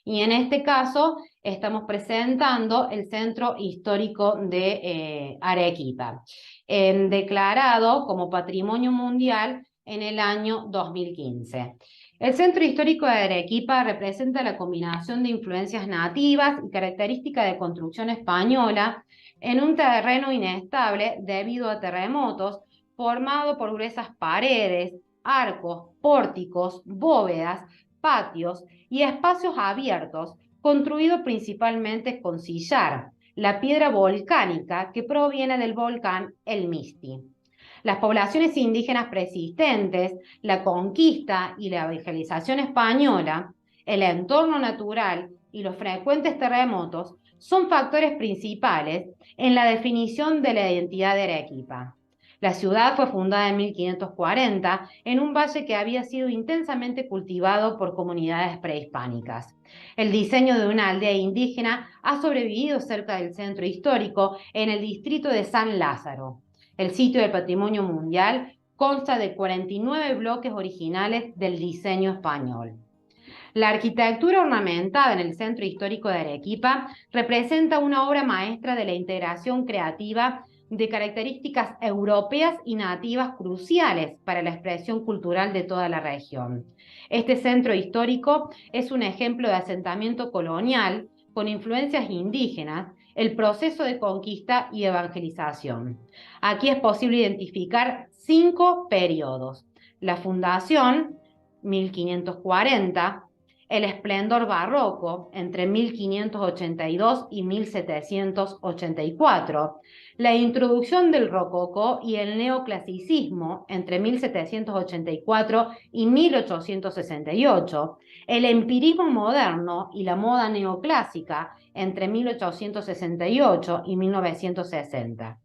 Y en este caso estamos presentando el Centro Histórico de Arequipa, declarado como Patrimonio Mundial en el año 2015. El Centro Histórico de Arequipa representa la combinación de influencias nativas y características de construcción española en un terreno inestable debido a terremotos, formado por gruesas paredes, arcos, pórticos, bóvedas, patios y espacios abiertos, construido principalmente con sillar, la piedra volcánica que proviene del volcán El Misti. Las poblaciones indígenas persistentes, la conquista y la evangelización española, el entorno natural y los frecuentes terremotos son factores principales en la definición de la identidad de Arequipa. La ciudad fue fundada en 1540 en un valle que había sido intensamente cultivado por comunidades prehispánicas. El diseño de una aldea indígena ha sobrevivido cerca del centro histórico en el distrito de San Lázaro. El sitio del Patrimonio Mundial consta de 49 bloques originales del diseño español. La arquitectura ornamentada en el Centro Histórico de Arequipa representa una obra maestra de la integración creativa de características europeas y nativas cruciales para la expresión cultural de toda la región. Este centro histórico es un ejemplo de asentamiento colonial con influencias indígenas, el proceso de conquista y evangelización. Aquí es posible identificar 5 periodos: la fundación, 1540, el esplendor barroco, entre 1582 y 1784, la introducción del rococó y el neoclasicismo, entre 1784 y 1868, el empirismo moderno y la moda neoclásica, entre 1868 y 1960.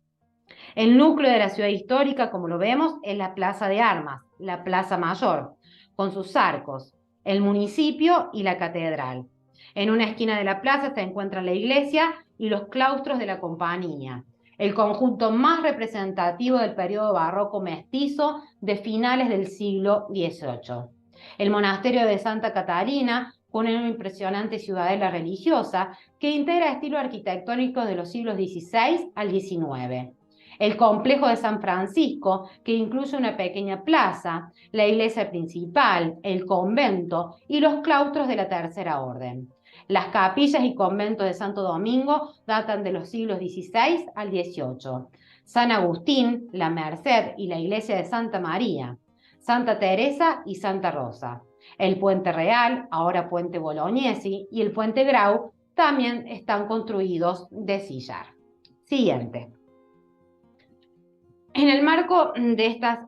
El núcleo de la ciudad histórica, como lo vemos, es la Plaza de Armas, la Plaza Mayor, con sus arcos, el municipio y la catedral. En una esquina de la plaza se encuentra la iglesia y los claustros de la compañía, el conjunto más representativo del periodo barroco mestizo de finales del siglo XVIII. El monasterio de Santa Catarina, con una impresionante ciudadela religiosa que integra estilos arquitectónicos de los siglos XVI al XIX. El complejo de San Francisco, que incluye una pequeña plaza, la iglesia principal, el convento y los claustros de la Tercera Orden. Las capillas y conventos de Santo Domingo datan de los siglos XVI al XVIII. San Agustín, la Merced y la iglesia de Santa María, Santa Teresa y Santa Rosa. El Puente Real, ahora Puente Bolognesi, y el Puente Grau también están construidos de sillar. Siguiente. En el marco de estas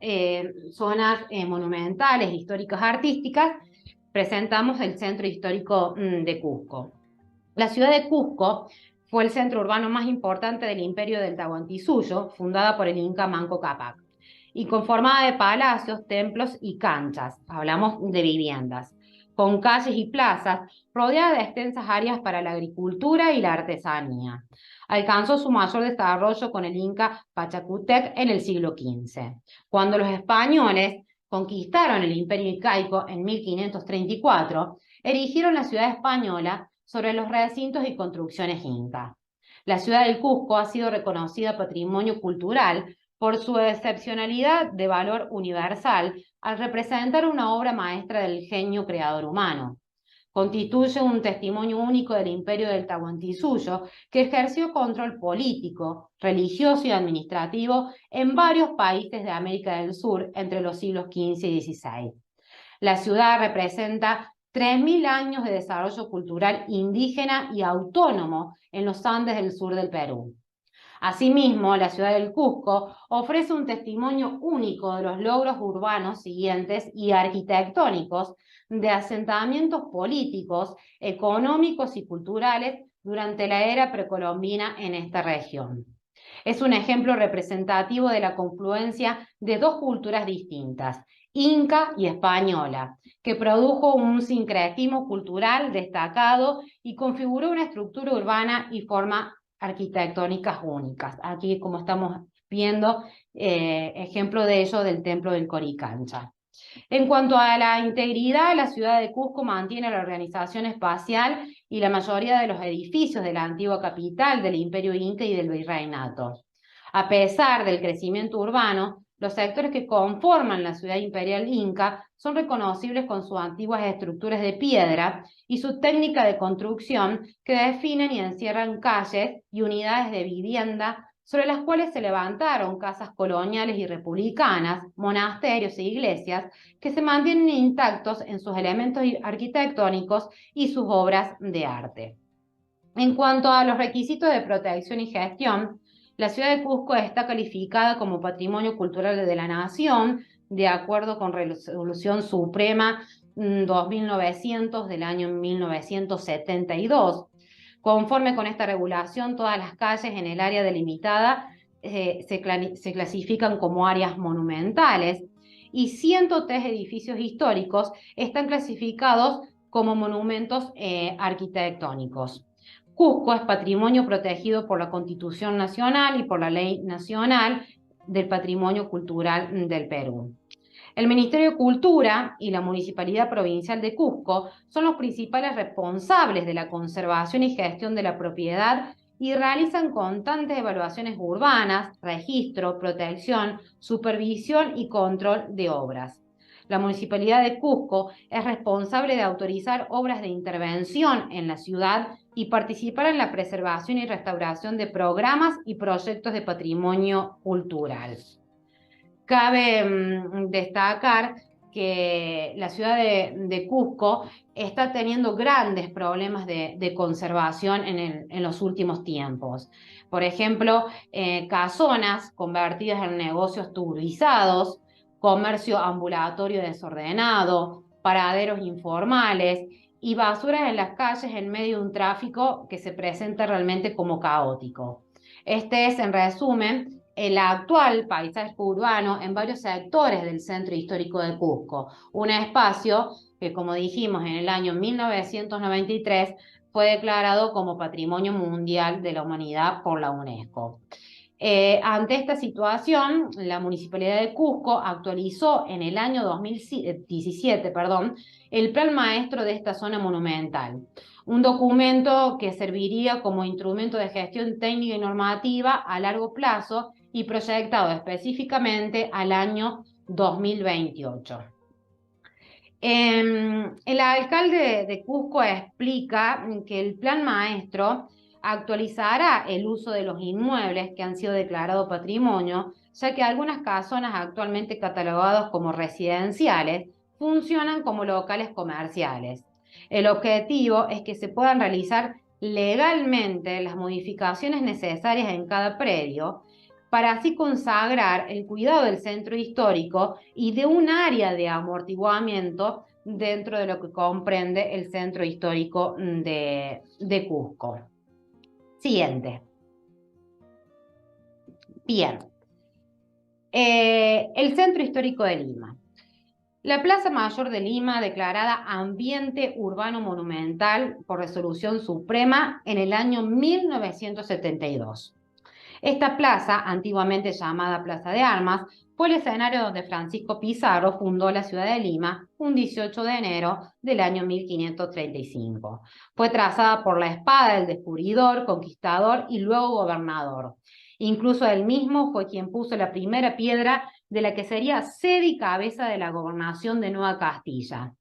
zonas monumentales, históricas, artísticas, presentamos el Centro Histórico de Cusco. La ciudad de Cusco fue el centro urbano más importante del imperio del Tahuantinsuyo, fundada por el Inca Manco Cápac, y conformada de palacios, templos y canchas, hablamos de viviendas, con calles y plazas, rodeada de extensas áreas para la agricultura y la artesanía. Alcanzó su mayor desarrollo con el Inca Pachacútec en el siglo XV, cuando los españoles conquistaron el imperio incaico en 1534, erigieron la ciudad española sobre los recintos y construcciones incas. La ciudad del Cusco ha sido reconocida patrimonio cultural por su excepcionalidad de valor universal al representar una obra maestra del genio creador humano. Constituye un testimonio único del imperio del Tahuantinsuyo que ejerció control político, religioso y administrativo en varios países de América del Sur entre los siglos XV y XVI. La ciudad representa 3.000 años de desarrollo cultural indígena y autónomo en los Andes del sur del Perú. Asimismo, la ciudad del Cusco ofrece un testimonio único de los logros urbanos siguientes y arquitectónicos de asentamientos políticos, económicos y culturales durante la era precolombina en esta región. Es un ejemplo representativo de la confluencia de dos culturas distintas, inca y española, que produjo un sincretismo cultural destacado y configuró una estructura urbana y forma arquitectónicas únicas. Aquí, como estamos viendo, ejemplo de ello del Templo del Coricancha. En cuanto a la integridad, la ciudad de Cusco mantiene la organización espacial y la mayoría de los edificios de la antigua capital del Imperio Inca y del Virreinato. A pesar del crecimiento urbano, los sectores que conforman la ciudad imperial inca son reconocibles con sus antiguas estructuras de piedra y su técnica de construcción que definen y encierran calles y unidades de vivienda sobre las cuales se levantaron casas coloniales y republicanas, monasterios e iglesias que se mantienen intactos en sus elementos arquitectónicos y sus obras de arte. En cuanto a los requisitos de protección y gestión, la ciudad de Cusco está calificada como Patrimonio Cultural de la Nación, de acuerdo con Resolución Suprema 2900 del año 1972. Conforme con esta regulación, todas las calles en el área delimitada se clasifican como áreas monumentales y 103 edificios históricos están clasificados como monumentos arquitectónicos. Cusco es patrimonio protegido por la Constitución Nacional y por la Ley Nacional del Patrimonio Cultural del Perú. El Ministerio de Cultura y la Municipalidad Provincial de Cusco son los principales responsables de la conservación y gestión de la propiedad y realizan constantes evaluaciones urbanas, registro, protección, supervisión y control de obras. La Municipalidad de Cusco es responsable de autorizar obras de intervención en la ciudad y participar en la preservación y restauración de programas y proyectos de patrimonio cultural. Cabe destacar que la ciudad de Cusco está teniendo grandes problemas de conservación en los últimos tiempos. Por ejemplo, casonas convertidas en negocios turizados, comercio ambulatorio desordenado, paraderos informales y basuras en las calles en medio de un tráfico que se presenta realmente como caótico. Este es, en resumen, el actual paisaje urbano en varios sectores del centro histórico de Cusco, un espacio que, como dijimos, en el año 1993 fue declarado como Patrimonio Mundial de la Humanidad por la UNESCO. Ante esta situación, la Municipalidad de Cusco actualizó en el año 2017, el Plan Maestro de esta zona monumental, un documento que serviría como instrumento de gestión técnica y normativa a largo plazo y proyectado específicamente al año 2028. El alcalde de Cusco explica que el Plan Maestro actualizará el uso de los inmuebles que han sido declarados patrimonio, ya que algunas casonas actualmente catalogadas como residenciales funcionan como locales comerciales. El objetivo es que se puedan realizar legalmente las modificaciones necesarias en cada predio para así consagrar el cuidado del centro histórico y de un área de amortiguamiento dentro de lo que comprende el centro histórico de Cusco. Siguiente. Bien. El centro histórico de Lima. La Plaza Mayor de Lima, declarada Ambiente Urbano Monumental por resolución suprema en el año 1972. Esta plaza, antiguamente llamada Plaza de Armas, fue el escenario donde Francisco Pizarro fundó la ciudad de Lima un 18 de enero del año 1535. Fue trazada por la espada del descubridor, conquistador y luego gobernador. Incluso él mismo fue quien puso la primera piedra de la que sería sede y cabeza de la gobernación de Nueva Castilla.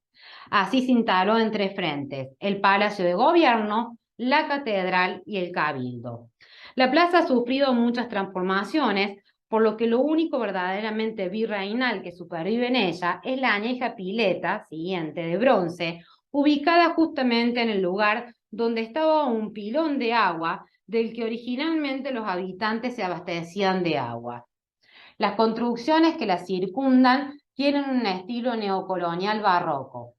Así se instaló en tres frentes: el Palacio de Gobierno, la Catedral y el Cabildo. La plaza ha sufrido muchas transformaciones, por lo que lo único verdaderamente virreinal que supervive en ella es la añeja pileta, siguiente, de bronce, ubicada justamente en el lugar donde estaba un pilón de agua del que originalmente los habitantes se abastecían de agua. Las construcciones que la circundan tienen un estilo neocolonial barroco.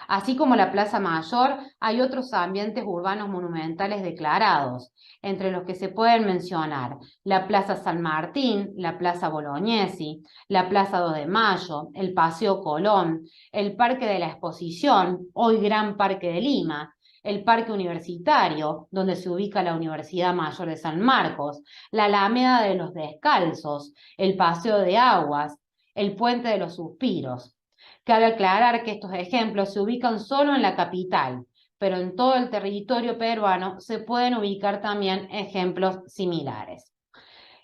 Así como la Plaza Mayor, hay otros ambientes urbanos monumentales declarados, entre los que se pueden mencionar la Plaza San Martín, la Plaza Bolognesi, la Plaza 2 de Mayo, el Paseo Colón, el Parque de la Exposición, hoy Gran Parque de Lima, el Parque Universitario, donde se ubica la Universidad Mayor de San Marcos, la Alameda de los Descalzos, el Paseo de Aguas, el Puente de los Suspiros. Cabe aclarar que estos ejemplos se ubican solo en la capital, pero en todo el territorio peruano se pueden ubicar también ejemplos similares.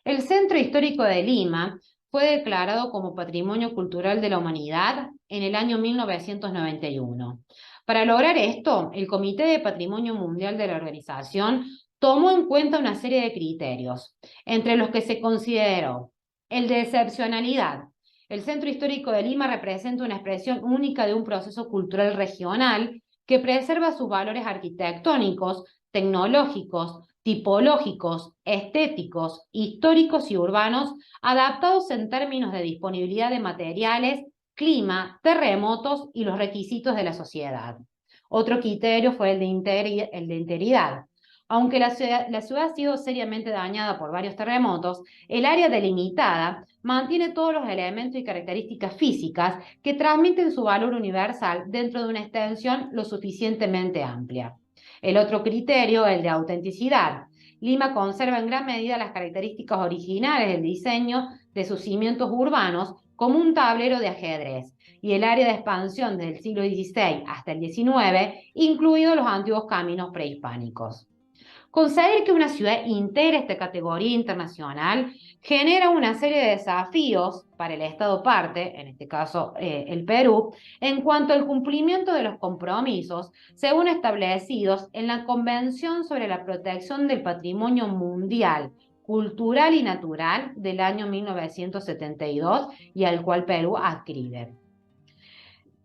El Centro Histórico de Lima fue declarado como Patrimonio Cultural de la Humanidad en el año 1991. Para lograr esto, el Comité de Patrimonio Mundial de la organización tomó en cuenta una serie de criterios, entre los que se consideró el de excepcionalidad. El Centro Histórico de Lima representa una expresión única de un proceso cultural regional que preserva sus valores arquitectónicos, tecnológicos, tipológicos, estéticos, históricos y urbanos, adaptados en términos de disponibilidad de materiales, clima, terremotos y los requisitos de la sociedad. Otro criterio fue el de integridad. Aunque la ciudad ha sido seriamente dañada por varios terremotos, el área delimitada mantiene todos los elementos y características físicas que transmiten su valor universal dentro de una extensión lo suficientemente amplia. El otro criterio, el de autenticidad. Lima conserva en gran medida las características originales del diseño de sus cimientos urbanos como un tablero de ajedrez, y el área de expansión desde el siglo XVI hasta el XIX, incluidos los antiguos caminos prehispánicos. Conseguir que una ciudad integre esta categoría internacional genera una serie de desafíos para el Estado parte, en este caso el Perú, en cuanto al cumplimiento de los compromisos según establecidos en la Convención sobre la Protección del Patrimonio Mundial, Cultural y Natural del año 1972 y al cual Perú adscribe.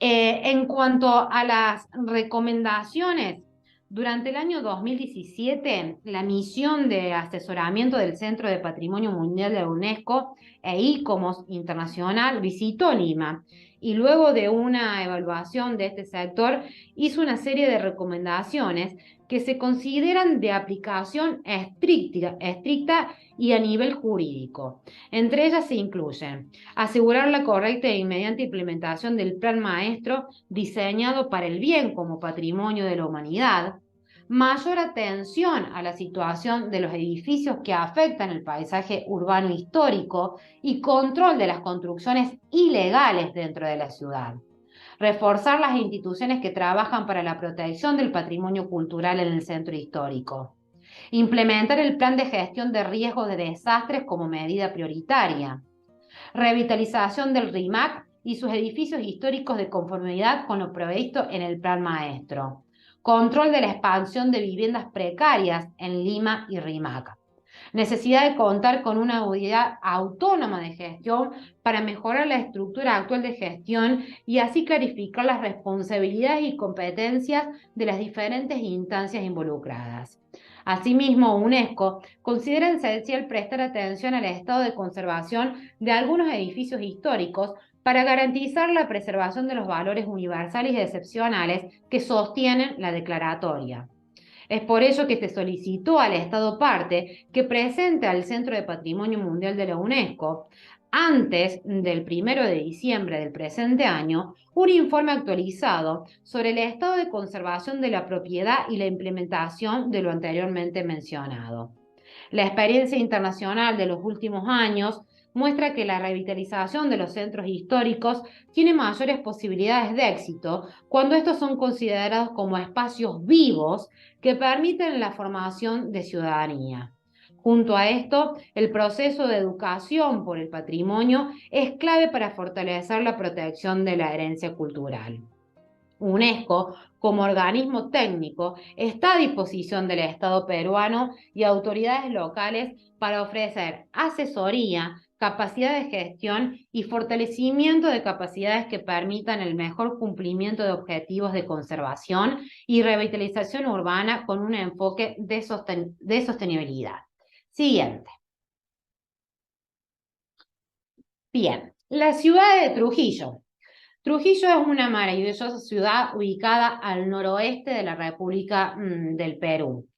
En cuanto a las recomendaciones, durante el año 2017, la misión de asesoramiento del Centro de Patrimonio Mundial de la UNESCO e ICOMOS Internacional visitó Lima y luego de una evaluación de este sector hizo una serie de recomendaciones que se consideran de aplicación estricta y a nivel jurídico. Entre ellas se incluyen asegurar la correcta e inmediata implementación del plan maestro diseñado para el bien como patrimonio de la humanidad, mayor atención a la situación de los edificios que afectan el paisaje urbano histórico y control de las construcciones ilegales dentro de la ciudad. Reforzar las instituciones que trabajan para la protección del patrimonio cultural en el centro histórico. Implementar el plan de gestión de riesgos de desastres como medida prioritaria. Revitalización del RIMAC y sus edificios históricos de conformidad con lo previsto en el plan maestro. Control de la expansión de viviendas precarias en Lima y RIMAC. Necesidad de contar con una unidad autónoma de gestión para mejorar la estructura actual de gestión y así clarificar las responsabilidades y competencias de las diferentes instancias involucradas. Asimismo, UNESCO considera esencial prestar atención al estado de conservación de algunos edificios históricos para garantizar la preservación de los valores universales y excepcionales que sostienen la declaratoria. Es por ello que se solicitó al Estado parte que presente al Centro de Patrimonio Mundial de la UNESCO, antes del 1 de diciembre del presente año, un informe actualizado sobre el estado de conservación de la propiedad y la implementación de lo anteriormente mencionado. La experiencia internacional de los últimos años muestra que la revitalización de los centros históricos tiene mayores posibilidades de éxito cuando estos son considerados como espacios vivos que permiten la formación de ciudadanía. Junto a esto, el proceso de educación por el patrimonio es clave para fortalecer la protección de la herencia cultural. UNESCO, como organismo técnico, está a disposición del Estado peruano y autoridades locales para ofrecer asesoría, capacidad de gestión y fortalecimiento de capacidades que permitan el mejor cumplimiento de objetivos de conservación y revitalización urbana con un enfoque de sostenibilidad. Siguiente. Bien, la ciudad de Trujillo. Trujillo es una maravillosa ciudad ubicada al noroeste de la República del Perú.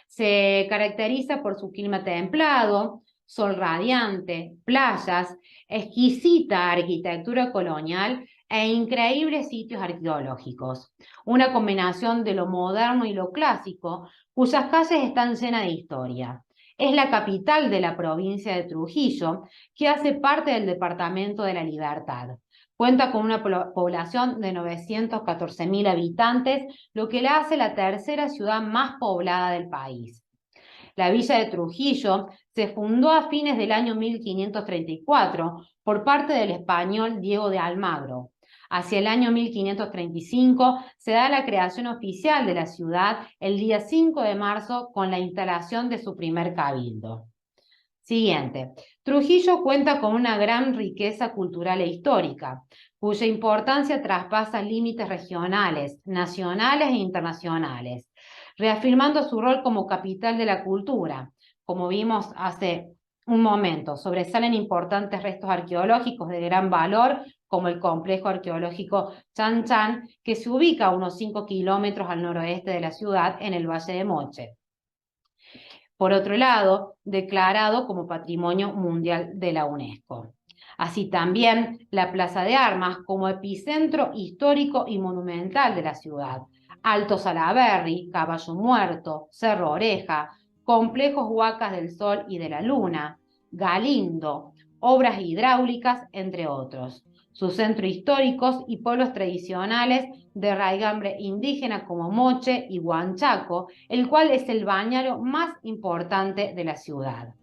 Se caracteriza por su clima templado, sol radiante, playas, exquisita arquitectura colonial e increíbles sitios arqueológicos. Una combinación de lo moderno y lo clásico, cuyas calles están llenas de historia. Es la capital de la provincia de Trujillo, que hace parte del Departamento de la Libertad. Cuenta con una población de 914.000 habitantes, lo que la hace la tercera ciudad más poblada del país. La villa de Trujillo se fundó a fines del año 1534 por parte del español Diego de Almagro. Hacia el año 1535 se da la creación oficial de la ciudad el día 5 de marzo con la instalación de su primer cabildo. Siguiente. Trujillo cuenta con una gran riqueza cultural e histórica, cuya importancia traspasa límites regionales, nacionales e internacionales, reafirmando su rol como capital de la cultura. Como vimos hace un momento, sobresalen importantes restos arqueológicos de gran valor, como el complejo arqueológico Chan Chan, que se ubica a unos 5 kilómetros al noroeste de la ciudad en el Valle de Moche. Por otro lado, declarado como Patrimonio Mundial de la UNESCO. Así también la Plaza de Armas como epicentro histórico y monumental de la ciudad. Alto Salaberry, Caballo Muerto, Cerro Oreja, complejos Huacas del Sol y de la Luna, Galindo, obras hidráulicas, entre otros. Sus centros históricos y pueblos tradicionales de raigambre indígena como Moche y Huanchaco, el cual es el bañero más importante de la ciudad.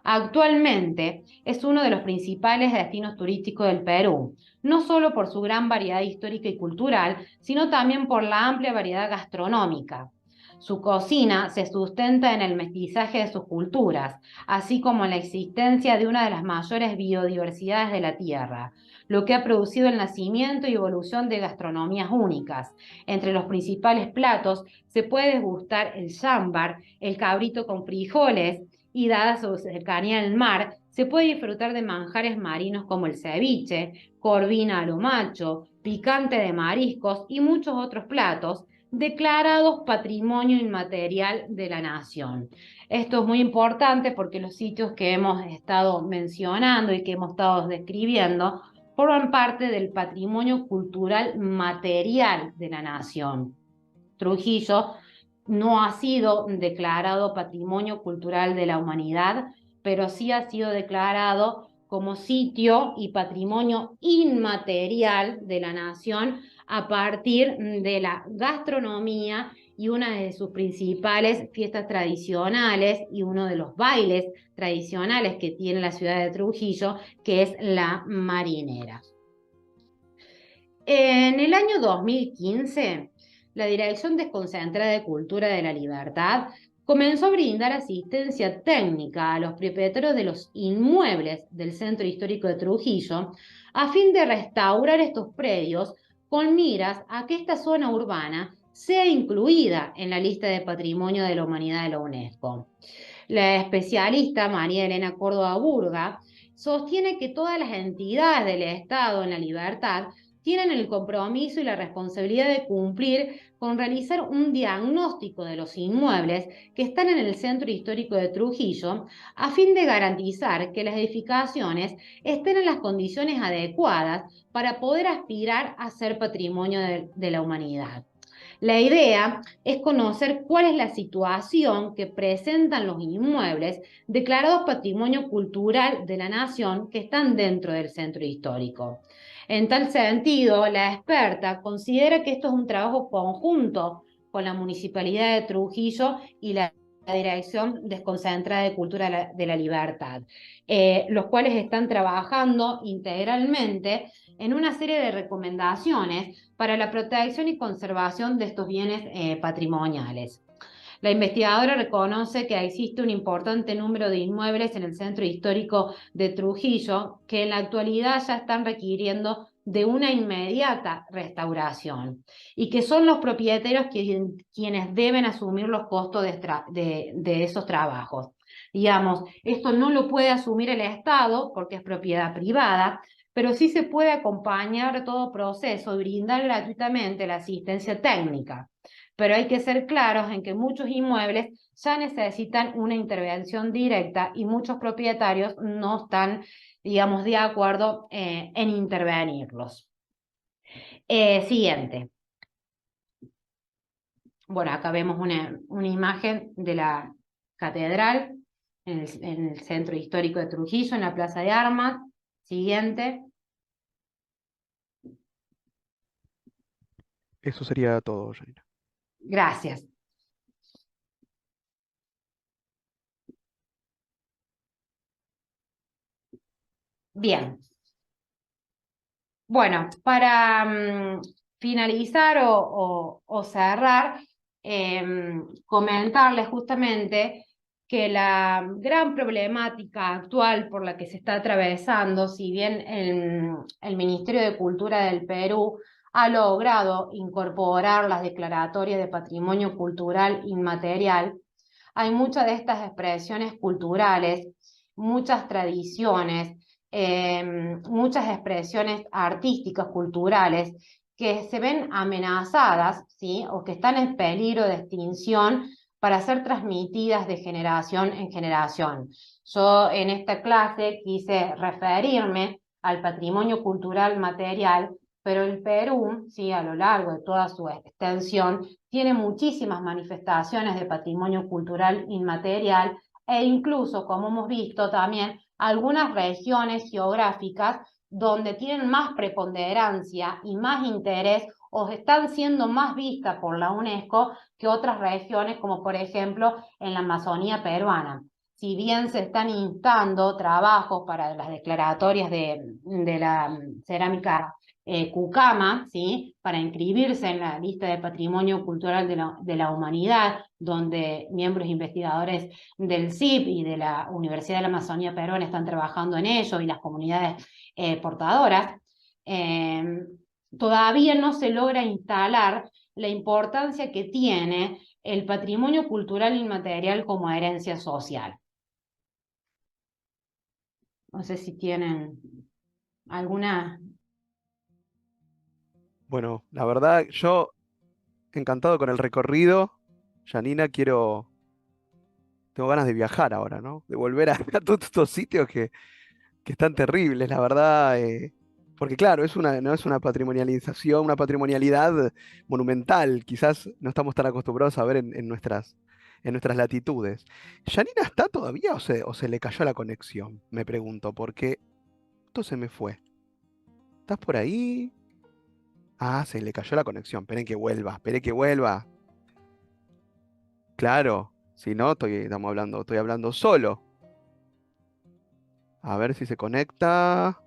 Actualmente es uno de los principales destinos turísticos del Perú, no solo por su gran variedad histórica y cultural, sino también por la amplia variedad gastronómica. Su cocina se sustenta en el mestizaje de sus culturas, así como en la existencia de una de las mayores biodiversidades de la Tierra, lo que ha producido el nacimiento y evolución de gastronomías únicas. Entre los principales platos se puede degustar el sambar, el cabrito con frijoles, y dada su cercanía al mar, se puede disfrutar de manjares marinos como el ceviche, corvina a lo macho, picante de mariscos y muchos otros platos declarados Patrimonio Inmaterial de la Nación. Esto es muy importante porque los sitios que hemos estado mencionando y que hemos estado describiendo forman parte del patrimonio cultural material de la nación. Trujillo no ha sido declarado Patrimonio Cultural de la Humanidad, pero sí ha sido declarado como sitio y patrimonio inmaterial de la nación a partir de la gastronomía y una de sus principales fiestas tradicionales y uno de los bailes tradicionales que tiene la ciudad de Trujillo, que es la marinera. En el año 2015, la Dirección Desconcentrada de Cultura de la Libertad comenzó a brindar asistencia técnica a los propietarios de los inmuebles del Centro Histórico de Trujillo a fin de restaurar estos predios con miras a que esta zona urbana sea incluida en la lista de Patrimonio de la Humanidad de la UNESCO. La especialista María Elena Córdoba Burga sostiene que todas las entidades del Estado en la libertad tienen el compromiso y la responsabilidad de cumplir con realizar un diagnóstico de los inmuebles que están en el Centro Histórico de Trujillo a fin de garantizar que las edificaciones estén en las condiciones adecuadas para poder aspirar a ser patrimonio de la humanidad. La idea es conocer cuál es la situación que presentan los inmuebles declarados Patrimonio Cultural de la Nación que están dentro del centro histórico. En tal sentido, la experta considera que esto es un trabajo conjunto con la Municipalidad de Trujillo y la Dirección Desconcentrada de Cultura de la Libertad, los cuales están trabajando integralmente en una serie de recomendaciones para la protección y conservación de estos bienes patrimoniales. La investigadora reconoce que existe un importante número de inmuebles en el centro histórico de Trujillo que en la actualidad ya están requiriendo de una inmediata restauración y que son los propietarios quienes deben asumir los costos de esos trabajos. Digamos, esto no lo puede asumir el Estado porque es propiedad privada, pero sí se puede acompañar todo proceso y brindar gratuitamente la asistencia técnica. Pero hay que ser claros en que muchos inmuebles ya necesitan una intervención directa y muchos propietarios no están, digamos, de acuerdo en intervenirlos. Siguiente. Bueno, acá vemos una imagen de la catedral en el centro histórico de Trujillo, en la Plaza de Armas. Siguiente. Eso sería todo, Janina. Gracias. Bien. Bueno, para finalizar o cerrar, comentarles justamente que la gran problemática actual por la que se está atravesando, si bien el Ministerio de Cultura del Perú ha logrado incorporar las declaratorias de patrimonio cultural inmaterial, hay muchas de estas expresiones culturales, muchas tradiciones, muchas expresiones artísticas, culturales, que se ven amenazadas, ¿sí? O que están en peligro de extinción para ser transmitidas de generación en generación. Yo en esta clase quise referirme al patrimonio cultural material, pero el Perú, ¿sí? A lo largo de toda su extensión, tiene muchísimas manifestaciones de patrimonio cultural inmaterial e incluso, como hemos visto también, algunas regiones geográficas donde tienen más preponderancia y más interés o están siendo más vistas por la UNESCO que otras regiones, como por ejemplo en la Amazonía peruana. Si bien se están instando trabajos para las declaratorias de la cerámica Cucama, ¿sí? Para inscribirse en la lista de Patrimonio Cultural de la Humanidad, donde miembros investigadores del CIP y de la Universidad de la Amazonía Peruana están trabajando en ello y las comunidades portadoras, todavía no se logra instalar la importancia que tiene el patrimonio cultural inmaterial como herencia social. No sé si tienen alguna... Bueno, la verdad, yo encantado con el recorrido. Janina, tengo ganas de viajar ahora, ¿no? De volver a, a todos estos sitios que están terribles, la verdad. Porque claro, no es una patrimonialización, una patrimonialidad monumental. Quizás no estamos tan acostumbrados a ver en nuestras latitudes. ¿Janina está todavía o se le cayó la conexión? Me pregunto, porque esto se me fue. ¿Estás por ahí? Ah, se le cayó la conexión. Esperen que vuelva. Claro, si no, estoy hablando solo. A ver si se conecta.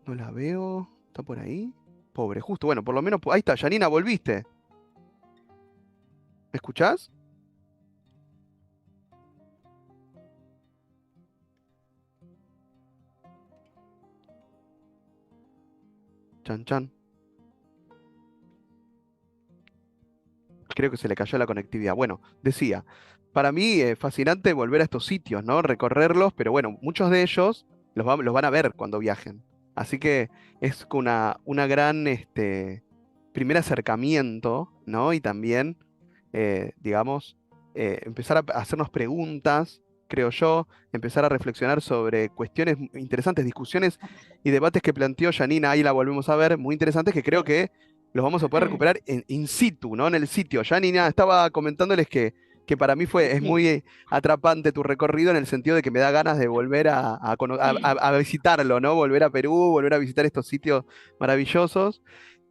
No la veo. ¿Está por ahí? Pobre, justo. Bueno, por lo menos ahí está, Janina, volviste. ¿Me escuchás? Chan, chan. Creo que se le cayó la conectividad. Bueno, decía, para mí es fascinante volver a estos sitios, ¿no? Recorrerlos, pero bueno, muchos de ellos los van a ver cuando viajen. Así que es una gran, primer acercamiento, ¿no? Y también, digamos, empezar a hacernos preguntas, creo yo, empezar a reflexionar sobre cuestiones interesantes, discusiones y debates que planteó Janina, ahí la volvemos a ver, muy interesantes, que creo Sí. que los vamos a poder recuperar in situ, ¿no? En el sitio. Janina estaba comentándoles que para mí es Sí. muy atrapante tu recorrido en el sentido de que me da ganas de volver a visitarlo, ¿no? Volver a Perú, volver a visitar estos sitios maravillosos.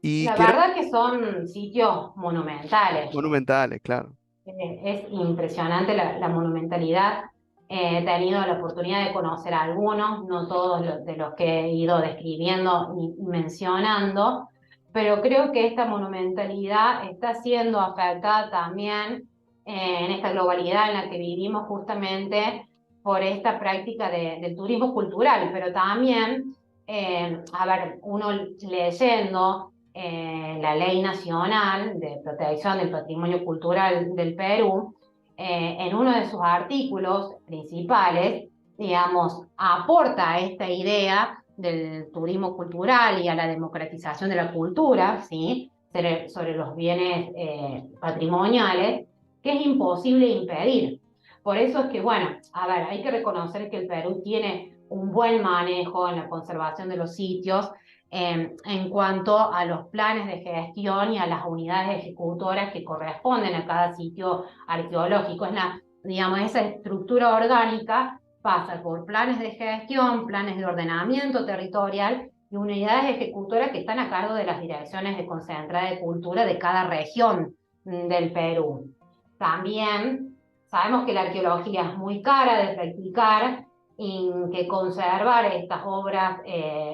Y La quiero, verdad que son sitios monumentales. monumentales, claro. Es impresionante la monumentalidad. He tenido la oportunidad de conocer algunos, no todos de los que he ido describiendo y mencionando, pero creo que esta monumentalidad está siendo afectada también en esta globalidad en la que vivimos justamente por esta práctica del turismo cultural, pero también, a ver, uno leyendo la Ley Nacional de Protección del Patrimonio Cultural del Perú, en uno de sus artículos principales, digamos, aporta esta idea del turismo cultural y a la democratización de la cultura, ¿sí? Sobre los bienes patrimoniales, que es imposible impedir. Por eso es que, bueno, a ver, hay que reconocer que el Perú tiene un buen manejo en la conservación de los sitios, en cuanto a los planes de gestión y a las unidades ejecutoras que corresponden a cada sitio arqueológico. Digamos, esa estructura orgánica pasa por planes de gestión, planes de ordenamiento territorial y unidades ejecutoras que están a cargo de las direcciones de concentrada de cultura de cada región del Perú. También sabemos que la arqueología es muy cara de practicar y que conservar estas obras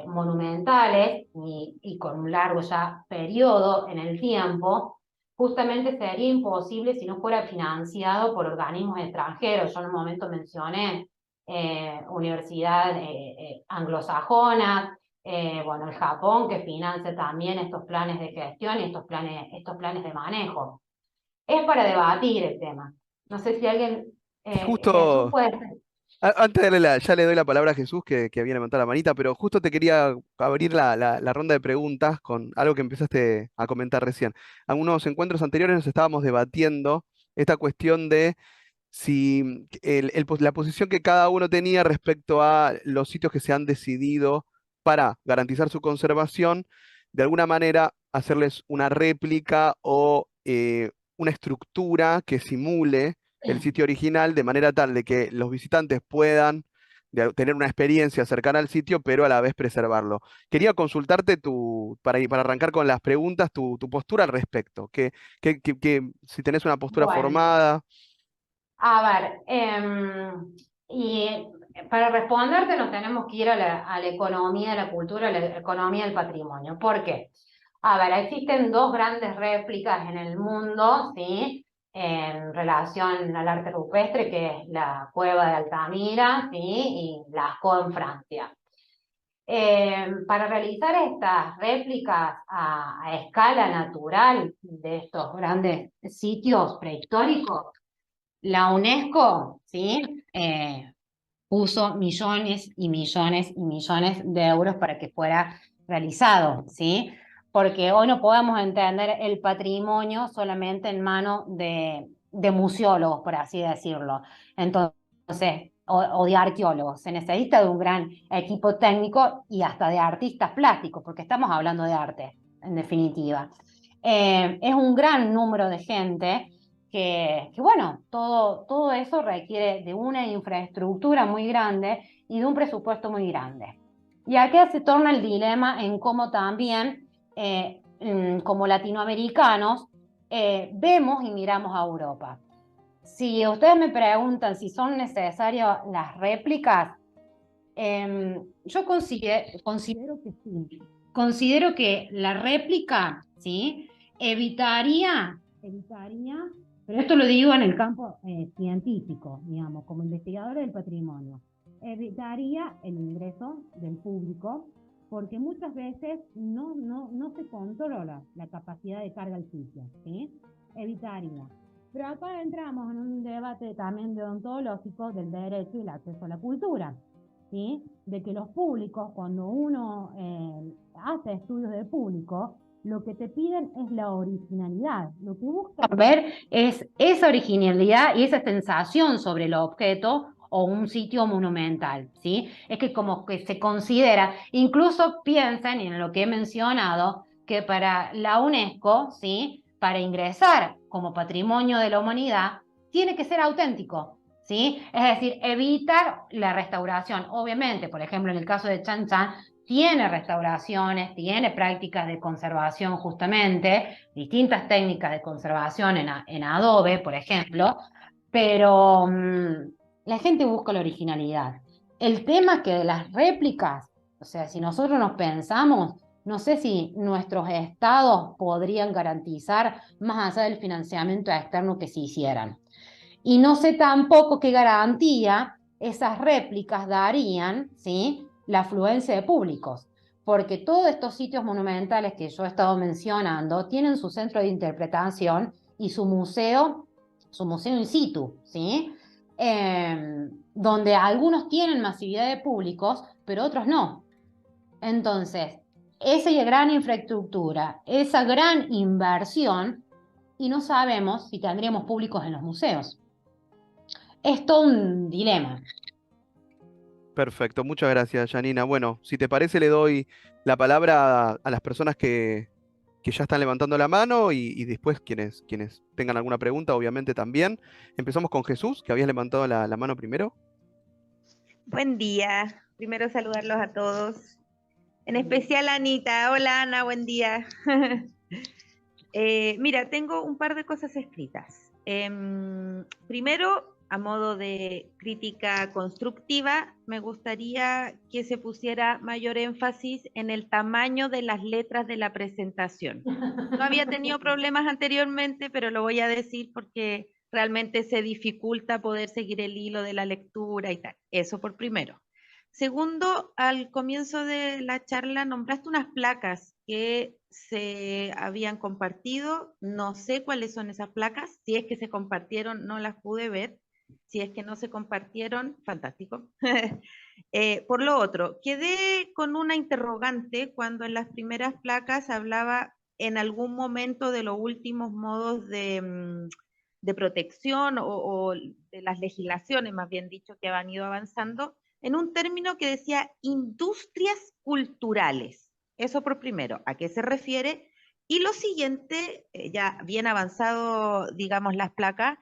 monumentales y con un largo ya periodo en el tiempo, justamente sería imposible si no fuera financiado por organismos extranjeros. Yo en un momento mencioné universidades anglosajonas, bueno, el Japón que financia también estos planes de gestión y estos planes de manejo. Es para debatir el tema. No sé si alguien, Jesús Justo, puede ser. antes de ya le doy la palabra a Jesús, que había levantado la manita, pero justo te quería abrir la ronda de preguntas con algo que empezaste a comentar recién. Algunos encuentros anteriores nos estábamos debatiendo esta cuestión de si la posición que cada uno tenía respecto a los sitios que se han decidido para garantizar su conservación, de alguna manera hacerles una réplica o una estructura que simule el sitio original de manera tal de que los visitantes puedan tener una experiencia cercana al sitio, pero a la vez preservarlo. Quería consultarte para arrancar con las preguntas, tu postura al respecto, si tenés una postura Bueno, formada. a ver, y para responderte nos tenemos que ir a la economía de la cultura, a la economía del patrimonio. ¿Por qué? A ver, existen dos grandes réplicas en el mundo, ¿sí? En relación al arte rupestre, que es la Cueva de Altamira, ¿sí? Y Lascaux en Francia. Para realizar estas réplicas a escala natural de estos grandes sitios prehistóricos, la UNESCO, ¿sí? Puso millones y millones y millones de euros para que fuera realizado, ¿sí? Porque hoy no podemos entender el patrimonio solamente en manos de museólogos, por así decirlo. Entonces, o de arqueólogos. Se necesita de un gran equipo técnico y hasta de artistas plásticos, porque estamos hablando de arte, en definitiva. Es un gran número de gente bueno, todo eso requiere de una infraestructura muy grande y de un presupuesto muy grande. Y aquí se torna el dilema en cómo también, como latinoamericanos, vemos y miramos a Europa. Si ustedes me preguntan si son necesarias las réplicas, yo considero que sí. Considero que la réplica, ¿sí? Evitaría Pero esto lo digo en el campo científico, digamos, como investigadora del patrimonio. Evitaría el ingreso del público porque muchas veces no se controla la capacidad de carga al sitio, ¿sí? Evitaría. Pero acá entramos en un debate también deontológico del derecho y el acceso a la cultura, ¿sí? De que los públicos, cuando uno hace estudios de público, lo que te piden es la originalidad. Lo que buscan ver es esa originalidad y esa sensación sobre el objeto o un sitio monumental, ¿sí? Es que como que se considera, incluso piensen en lo que he mencionado, que para la UNESCO, ¿sí? Para ingresar como patrimonio de la humanidad, tiene que ser auténtico, ¿sí? Es decir, evitar la restauración. Obviamente, por ejemplo, en el caso de Chan Chan, tiene restauraciones, tiene prácticas de conservación justamente, distintas técnicas de conservación en Adobe, por ejemplo, pero la gente busca la originalidad. El tema es que de las réplicas, o sea, si nosotros nos pensamos, no sé si nuestros estados podrían garantizar más allá del financiamiento externo que se hicieran. Y no sé tampoco qué garantía esas réplicas darían, ¿sí? La afluencia de públicos, porque todos estos sitios monumentales que yo he estado mencionando tienen su centro de interpretación y su museo in situ, ¿sí? Donde algunos tienen masividad de públicos, pero otros no. Entonces, esa gran infraestructura, esa gran inversión, y no sabemos si tendríamos públicos en los museos. Es todo un dilema. Perfecto, muchas gracias, Janina. Bueno, si te parece, le doy la palabra a las personas que ya están levantando la mano y después quienes tengan alguna pregunta, obviamente también. Empezamos con Jesús, que habías levantado la mano primero. Buen día. Primero saludarlos a todos. En especial a Anita. Hola Ana, buen día. Mira, tengo un par de cosas escritas. Primero, a modo de crítica constructiva, me gustaría que se pusiera mayor énfasis en el tamaño de las letras de la presentación. No había tenido problemas anteriormente, pero lo voy a decir porque realmente se dificulta poder seguir el hilo de la lectura y tal. Eso por primero. Segundo, al comienzo de la charla nombraste unas placas que se habían compartido. No sé cuáles son esas placas. Si es que se compartieron, no las pude ver. Si es que no se compartieron, fantástico. Por lo otro, quedé con una interrogante cuando en las primeras placas hablaba en algún momento de los últimos modos de protección o de las legislaciones, más bien dicho, que han ido avanzando en un término que decía industrias culturales. Eso por primero, ¿a qué se refiere? Y lo siguiente, ya bien avanzado, digamos, las placas,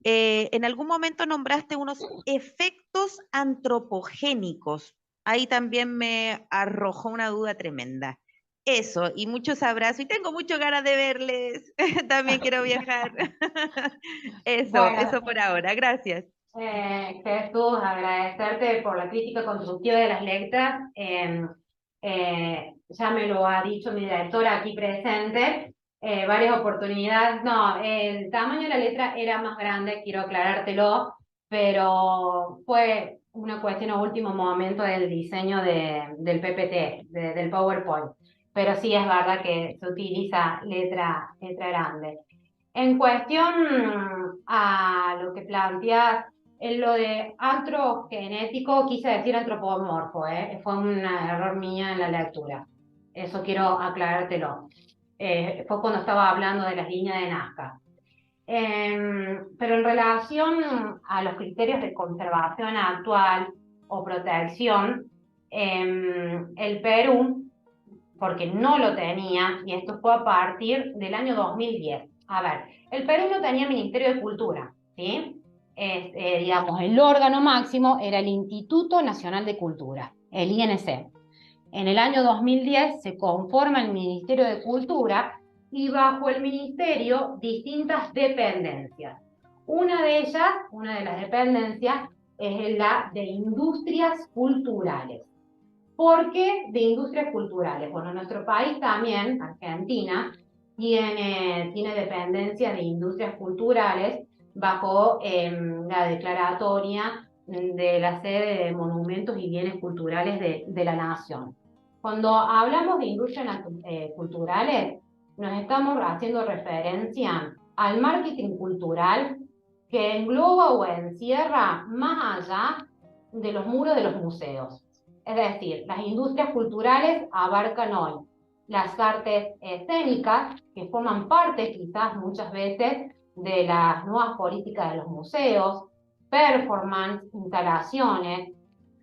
en algún momento nombraste unos efectos antropogénicos. Ahí también me arrojó una duda tremenda. Eso, y muchos abrazos, y tengo mucho ganas de verles. También quiero viajar. Bueno, Eso por ahora, gracias. Jesús, agradecerte por la crítica constructiva de las letras. Ya me lo ha dicho mi directora aquí presente, varias oportunidades. No, el tamaño de la letra era más grande, quiero aclarártelo, pero fue una cuestión a último momento del diseño del PPT, del PowerPoint. Pero sí es verdad que se utiliza letra grande. En cuestión a lo que planteas, en lo de antrogenético, quise decir antropomorfo, ¿eh? Fue un error mío en la lectura. Eso quiero aclarártelo. Fue cuando estaba hablando de las líneas de Nazca. Pero en relación a los criterios de conservación actual o protección, el Perú, porque no lo tenía, y esto fue a partir del año 2010. A ver, el Perú no tenía Ministerio de Cultura, ¿sí? Digamos, el órgano máximo era el Instituto Nacional de Cultura, el INC. En el año 2010 se conforma el Ministerio de Cultura y bajo el ministerio distintas dependencias. Una de las dependencias, es la de industrias culturales. ¿Por qué de industrias culturales? Bueno, nuestro país también, Argentina, tiene dependencia de industrias culturales bajo la declaratoria de la sede de monumentos y bienes culturales de la nación. Cuando hablamos de industrias culturales, nos estamos haciendo referencia al marketing cultural que engloba o encierra más allá de los muros de los museos. Es decir, las industrias culturales abarcan hoy las artes escénicas, que forman parte quizás muchas veces de las nuevas políticas de los museos, performance, instalaciones,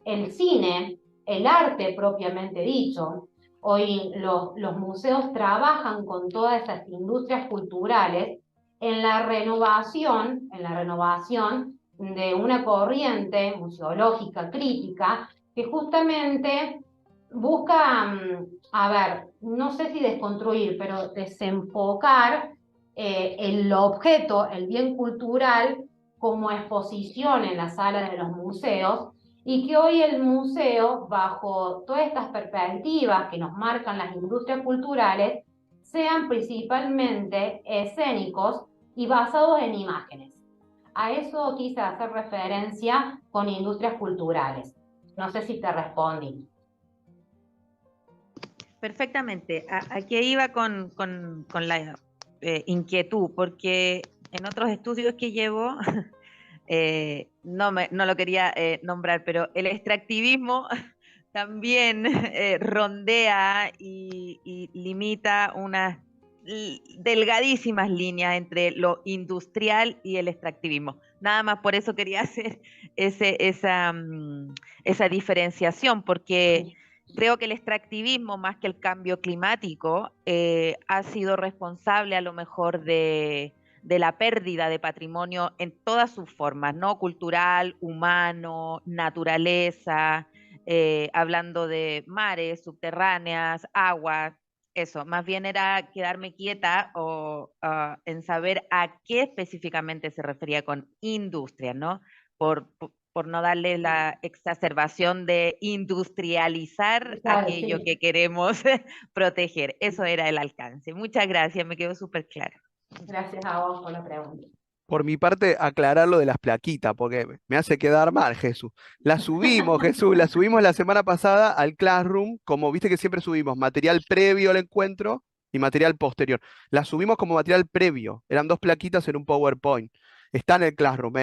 el cine, el arte propiamente dicho. Hoy los museos trabajan con todas esas industrias culturales en la renovación de una corriente museológica crítica que justamente busca, a ver, no sé si desconstruir, pero desenfocar el objeto, el bien cultural, como exposición en la sala de los museos, y que hoy el museo, bajo todas estas perspectivas que nos marcan las industrias culturales, sean principalmente escénicos y basados en imágenes. A eso quise hacer referencia con industrias culturales. No sé si te respondí. Perfectamente. Aquí iba con la inquietud, porque en otros estudios que llevo, no lo quería nombrar, pero el extractivismo también rondea y limita unas delgadísimas líneas entre lo industrial y el extractivismo. Nada más por eso quería hacer esa diferenciación, porque creo que el extractivismo, más que el cambio climático, ha sido responsable a lo mejor de la pérdida de patrimonio en todas sus formas, ¿no? Cultural, humano, naturaleza, hablando de mares, subterráneas, aguas. Eso, más bien era quedarme quieta en saber a qué específicamente se refería con industria, ¿no? Por no darle la exacerbación de industrializar aquello Sí. que queremos proteger. Eso era el alcance. Muchas gracias, me quedó súper claro. Gracias a vos por la pregunta. Por mi parte, aclarar lo de las plaquitas, porque me hace quedar mal, Jesús. Las subimos, Jesús, las subimos la semana pasada al Classroom, como viste que siempre subimos material previo al encuentro y material posterior. Las subimos como material previo, eran 2 plaquitas en un PowerPoint. Está en el Classroom,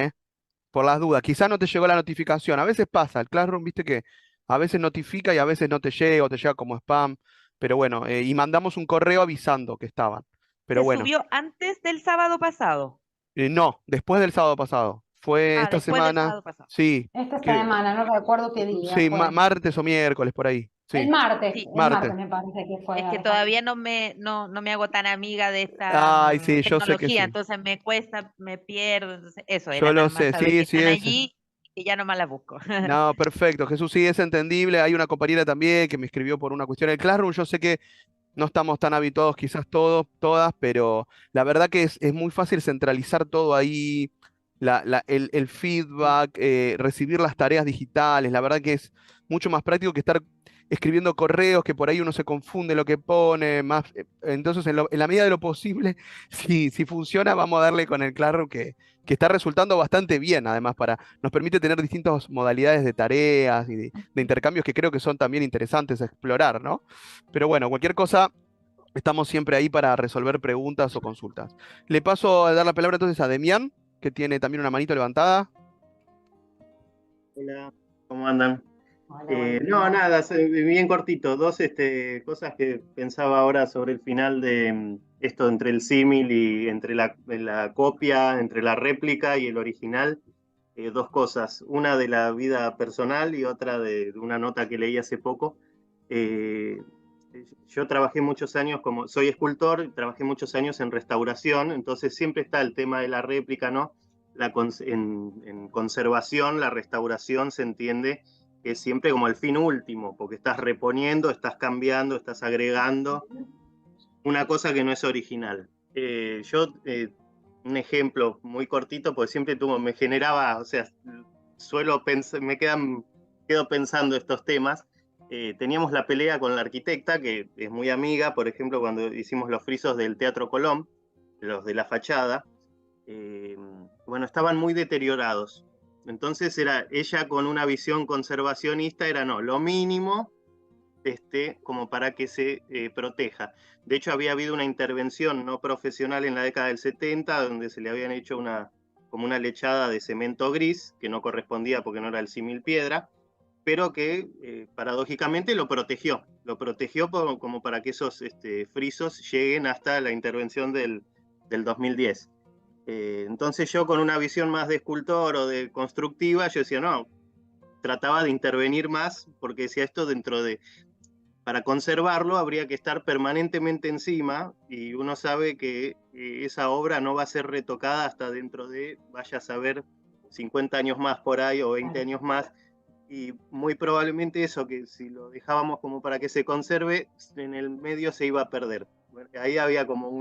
por las dudas. Quizás no te llegó la notificación, a veces pasa, el Classroom, viste que a veces notifica y a veces no te llega o te llega como spam, pero bueno, y mandamos un correo avisando que estaban. Pero ¿Se bueno. subió antes del sábado pasado? No, después del sábado pasado. Fue Ah, esta después del semana, sábado pasado. sí, Esta que, semana, no recuerdo qué día sí, fue. martes o miércoles, por ahí. Sí, Sí, El martes. martes me parece que fue, es que Alejandro. todavía no me hago tan amiga de esta Ay, sí, yo sé que tecnología, sí. entonces me cuesta, me pierdo, entonces eso Yo era nada lo más sé, saber sí, que sí están es. allí y ya nomás las busco. No, perfecto. Jesús, sí, es entendible. Hay una compañera también que me escribió por una cuestión del Classroom. Yo sé que no estamos tan habituados, quizás todos, todas, pero la verdad que es muy fácil centralizar todo ahí, el feedback, recibir las tareas digitales. La verdad que es mucho más práctico que estar escribiendo correos, que por ahí uno se confunde lo que pone, más, entonces en la medida de lo posible, si funciona, vamos a darle con el Classroom que está resultando bastante bien, además, nos permite tener distintas modalidades de tareas y de intercambios que creo que son también interesantes a explorar, ¿no? Pero bueno, cualquier cosa, estamos siempre ahí para resolver preguntas o consultas. Le paso a dar la palabra entonces a Demián, que tiene también una manito levantada. Hola, ¿cómo andan? Hola, buenos No, días. nada, bien cortito. Dos cosas que pensaba ahora sobre el final de esto entre el símil y entre la copia, entre la réplica y el original. Dos cosas, una de la vida personal y otra de una nota que leí hace poco. Eh, yo trabajé muchos años soy escultor, trabajé muchos años en restauración, entonces siempre está el tema de la réplica, ¿no? En conservación, la restauración se entiende que es siempre como el fin último, porque estás reponiendo, estás cambiando, estás agregando una cosa que no es original. Un ejemplo muy cortito, porque siempre me generaba, o sea, quedo pensando estos temas. teníamos la pelea con la arquitecta, que es muy amiga, por ejemplo, cuando hicimos los frisos del Teatro Colón, los de la fachada, bueno, estaban muy deteriorados. Entonces era ella con una visión conservacionista, era no, lo mínimo como para que se proteja. De hecho, había habido una intervención no profesional en la década del 70, donde se le habían hecho como una lechada de cemento gris, que no correspondía porque no era el símil piedra, pero que paradójicamente lo protegió como para que esos frisos lleguen hasta la intervención del 2010. Entonces yo con una visión más de escultor o de constructiva, yo decía, no, trataba de intervenir más, porque decía esto para conservarlo habría que estar permanentemente encima, y uno sabe que esa obra no va a ser retocada hasta dentro de, vaya a saber, 50 años más por ahí o 20 años más, y muy probablemente eso, que si lo dejábamos como para que se conserve, en el medio se iba a perder. Bueno, ahí había como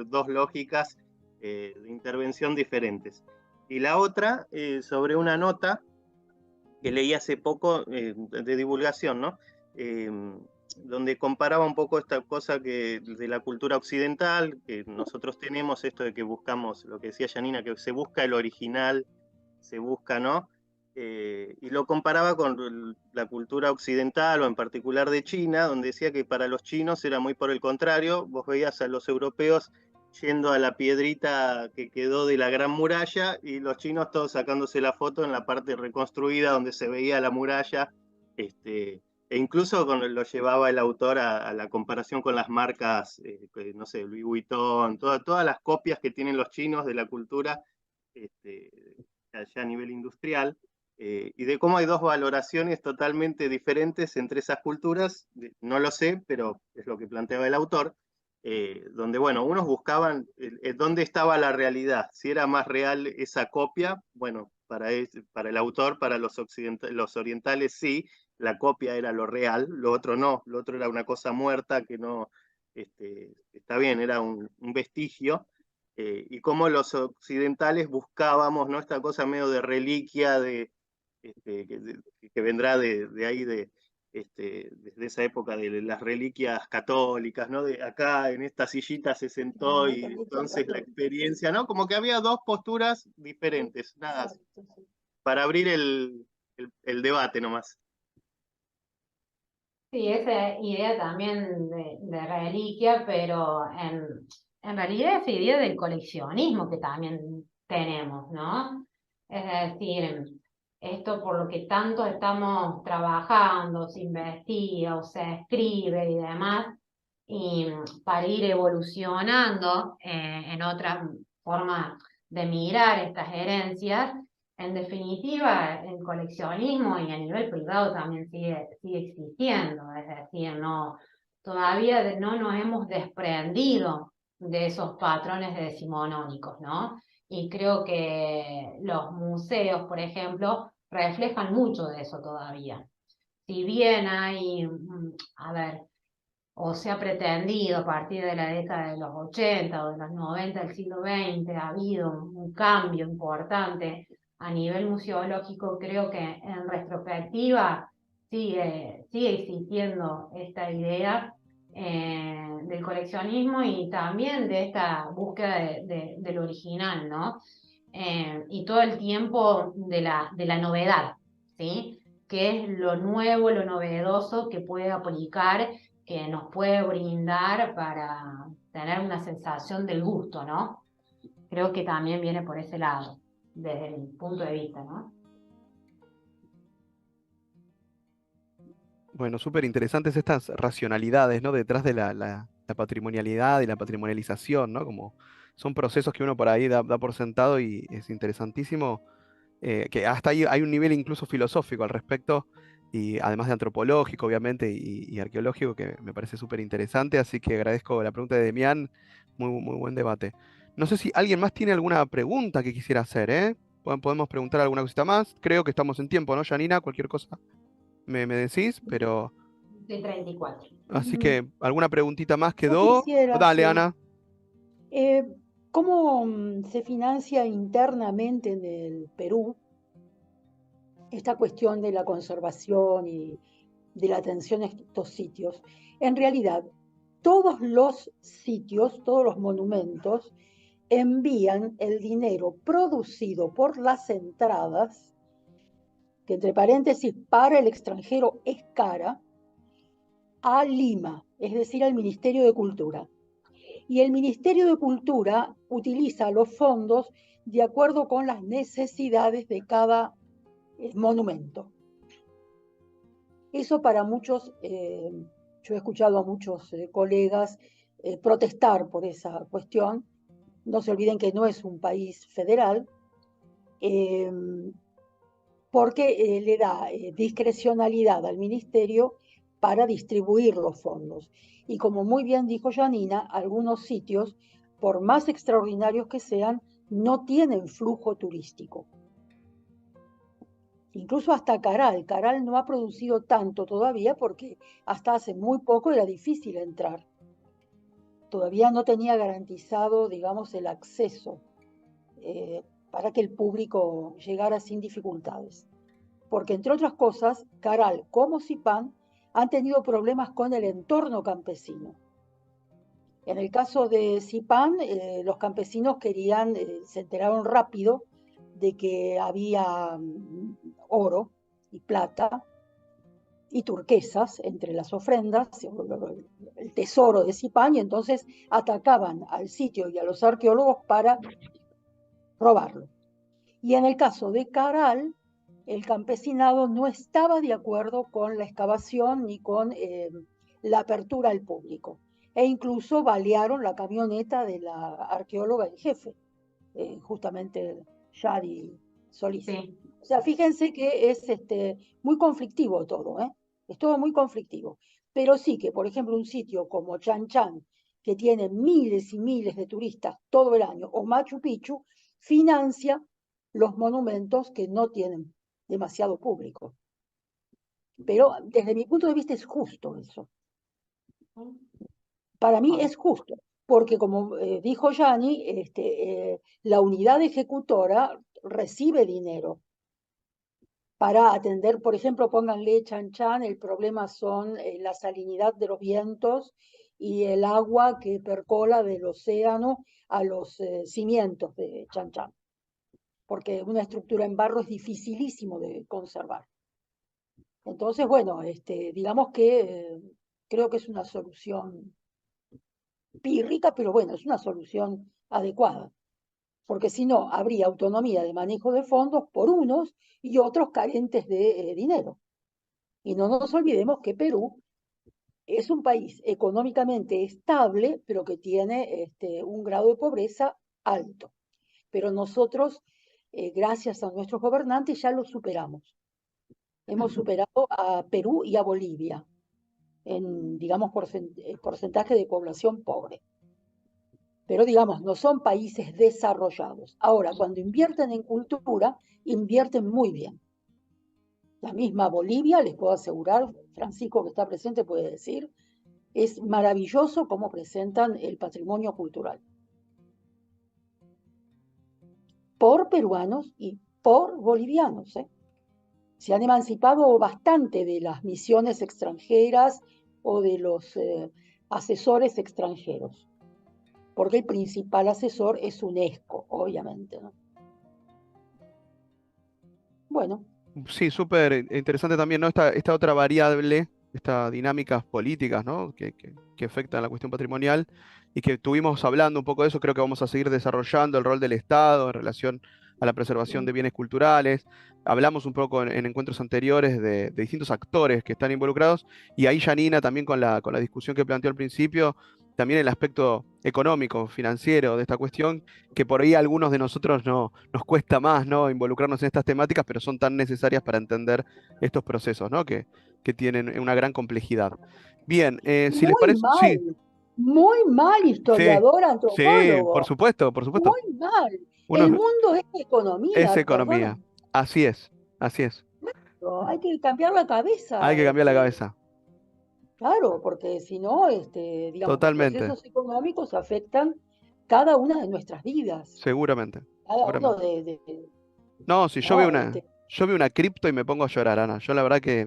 dos lógicas de intervención diferentes. Y la otra, sobre una nota que leí hace poco de divulgación, ¿no? Donde comparaba un poco esta cosa que de la cultura occidental, que nosotros tenemos esto de que buscamos, lo que decía Janina, que se busca el original, se busca, ¿no? Y lo comparaba con la cultura occidental o en particular de China, donde decía que para los chinos era muy por el contrario, vos veías a los europeos yendo a la piedrita que quedó de la Gran Muralla y los chinos todos sacándose la foto en la parte reconstruida donde se veía la muralla, e incluso lo llevaba el autor a la comparación con las marcas, no sé, Louis Vuitton, todas las copias que tienen los chinos de la cultura allá a nivel industrial, y de cómo hay dos valoraciones totalmente diferentes entre esas culturas, no lo sé, pero es lo que planteaba el autor, donde, bueno, unos buscaban dónde estaba la realidad, si era más real esa copia, bueno, para el autor, para los orientales sí, la copia era lo real, lo otro no, lo otro era una cosa muerta que no, está bien, era un vestigio, y cómo los occidentales buscábamos, ¿no? Esta cosa medio de reliquia que vendrá de ahí, desde esa época de las reliquias católicas, ¿no? De acá en esta sillita se sentó y entonces la experiencia, ¿no? Como que había dos posturas diferentes, nada, para abrir el debate nomás. Sí, esa idea también de reliquia, pero en realidad esa idea del coleccionismo que también tenemos, ¿no? Es decir, esto por lo que tanto estamos trabajando, se investiga o se escribe y demás, y para ir evolucionando en otra forma de mirar estas herencias. En definitiva, el coleccionismo y a nivel privado también sigue existiendo, es decir, todavía no nos hemos desprendido de esos patrones decimonónicos, ¿no? Y creo que los museos, por ejemplo, reflejan mucho de eso todavía. Si bien hay, a ver, o se ha pretendido a partir de la década de los 80 o de los 90 del siglo XX, ha habido un cambio importante a nivel museológico, creo que en retrospectiva sigue existiendo esta idea del coleccionismo y también de esta búsqueda del original, ¿no? Y todo el tiempo de la novedad, ¿sí? ¿Qué es lo nuevo, lo novedoso que puede aplicar, que nos puede brindar para tener una sensación del gusto, ¿no? Creo que también viene por ese lado, desde mi punto de vista, ¿no? Bueno, súper interesantes estas racionalidades, ¿no? Detrás de la patrimonialidad y la patrimonialización, ¿no? Como son procesos que uno por ahí da por sentado y es interesantísimo, que hasta ahí hay un nivel incluso filosófico al respecto, y además de antropológico, obviamente, y arqueológico, que me parece súper interesante, así que agradezco la pregunta de Demián, muy buen debate. No sé si alguien más tiene alguna pregunta que quisiera hacer, ¿eh? Podemos preguntar alguna cosita más. Creo que estamos en tiempo, ¿no, Janina? Cualquier cosa me decís, pero... De 34. Así que, ¿alguna preguntita más Yo quedó? quisiera, Dale, sí. Ana. ¿Cómo se financia internamente en el Perú esta cuestión de la conservación y de la atención a estos sitios. En realidad, todos los sitios, todos los monumentos, envían el dinero producido por las entradas, que entre paréntesis para el extranjero es cara, a Lima, es decir, al Ministerio de Cultura. Y el Ministerio de Cultura utiliza los fondos de acuerdo con las necesidades de cada monumento. Eso para muchos, yo he escuchado a muchos colegas protestar por esa cuestión. No se olviden que no es un país federal, porque le da discrecionalidad al ministerio para distribuir los fondos. Y como muy bien dijo Janina, algunos sitios, por más extraordinarios que sean, no tienen flujo turístico. Incluso hasta Caral. Caral no ha producido tanto todavía porque hasta hace muy poco era difícil entrar. Todavía no tenía garantizado, digamos, el acceso para que el público llegara sin dificultades. Porque, entre otras cosas, Caral como Zipán han tenido problemas con el entorno campesino. En el caso de Zipán, los campesinos se enteraron rápido de que había oro y plata y turquesas entre las ofrendas, el tesoro de Zipán, y entonces atacaban al sitio y a los arqueólogos para robarlo. Y en el caso de Caral, el campesinado no estaba de acuerdo con la excavación ni con la apertura al público. E incluso balearon la camioneta de la arqueóloga en jefe, justamente Yadi Solís. Sí. O sea, fíjense que es muy conflictivo todo, ¿eh? Es todo muy conflictivo. Pero sí que, por ejemplo, un sitio como Chan Chan, que tiene miles y miles de turistas todo el año, o Machu Picchu, financia los monumentos que no tienen demasiado público. Pero desde mi punto de vista es justo eso. Para mí es justo, porque como dijo Yani, la unidad ejecutora recibe dinero para atender, por ejemplo, pónganle Chan Chan, el problema son la salinidad de los vientos y el agua que percola del océano a los cimientos de Chan Chan, porque una estructura en barro es dificilísimo de conservar. Entonces, bueno, digamos que creo que es una solución pírrica, pero bueno, es una solución adecuada, porque si no, habría autonomía de manejo de fondos por unos y otros carentes de dinero. Y no nos olvidemos que Perú es un país económicamente estable, pero que tiene un grado de pobreza alto. Pero nosotros, gracias a nuestros gobernantes, ya lo superamos. Hemos superado a Perú y a Bolivia en, digamos, porcentaje de población pobre. Pero, digamos, no son países desarrollados. Ahora, cuando invierten en cultura, invierten muy bien. La misma Bolivia, les puedo asegurar, Francisco que está presente puede decir, es maravilloso cómo presentan el patrimonio cultural. Por peruanos y por bolivianos, ¿eh? Se han emancipado bastante de las misiones extranjeras o de los asesores extranjeros, porque el principal asesor es UNESCO, obviamente, ¿no? Bueno. Sí, súper interesante también, ¿no? Esta otra variable, estas dinámicas políticas, ¿no? Que afectan la cuestión patrimonial y que estuvimos hablando un poco de eso, creo que vamos a seguir desarrollando el rol del Estado en relación a la preservación de bienes culturales. Hablamos un poco en encuentros anteriores de distintos actores que están involucrados y ahí Janina también con la discusión que planteó al principio, también el aspecto económico, financiero de esta cuestión, que por ahí a algunos de nosotros nos cuesta más, ¿no? Involucrarnos en estas temáticas, pero son tan necesarias para entender estos procesos, ¿no? Que tienen una gran complejidad. Bien, si les parece, sí, muy mal sí, historiador, sí, por antropólogo, supuesto, por supuesto. muy mal. El Uno mundo es es economía, economía, perdón, así es, así es. hay que cambiar la Hay cabeza, que cambiar la cabeza, claro, porque si no, digamos, los totalmente, procesos económicos afectan cada una de nuestras vidas, seguramente, cada uno seguramente. de No, si yo veo no, una, Yo vi una cripto y me pongo a llorar, Ana. Yo la verdad que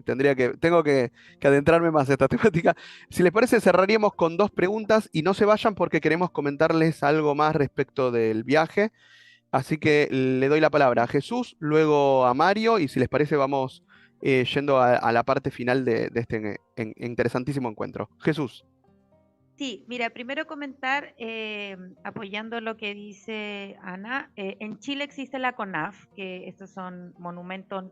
tengo que adentrarme más en esta temática. Si les parece, cerraríamos con dos preguntas y no se vayan porque queremos comentarles algo más respecto del viaje. Así que le doy la palabra a Jesús, luego a Mario y si les parece vamos yendo a la parte final de este interesantísimo encuentro. Jesús. Sí, mira, primero comentar, apoyando lo que dice Ana, en Chile existe la CONAF, que estos son monumentos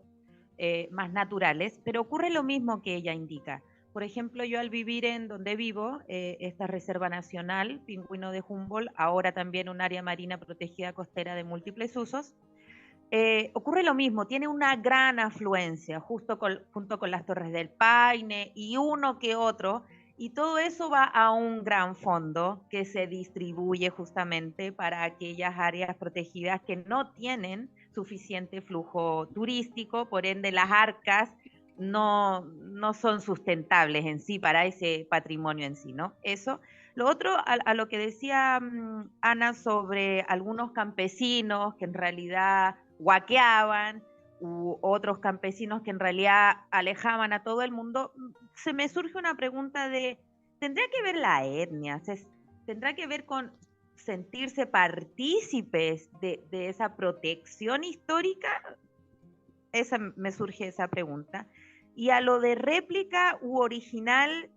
más naturales, pero ocurre lo mismo que ella indica. Por ejemplo, yo al vivir en donde vivo, esta Reserva Nacional, Pingüino de Humboldt, ahora también un área marina protegida costera de múltiples usos, ocurre lo mismo, tiene una gran afluencia, junto con las Torres del Paine y uno que otro, y todo eso va a un gran fondo que se distribuye justamente para aquellas áreas protegidas que no tienen suficiente flujo turístico, por ende las arcas no son sustentables en sí para ese patrimonio en sí, ¿no? Eso. Lo otro, a lo que decía Ana sobre algunos campesinos que en realidad guaqueaban, u otros campesinos que en realidad alejaban a todo el mundo, se me surge una pregunta de, ¿tendría que ver la etnia? ¿Tendrá que ver con sentirse partícipes de esa protección histórica? Me surge esa pregunta. Y a lo de réplica u original,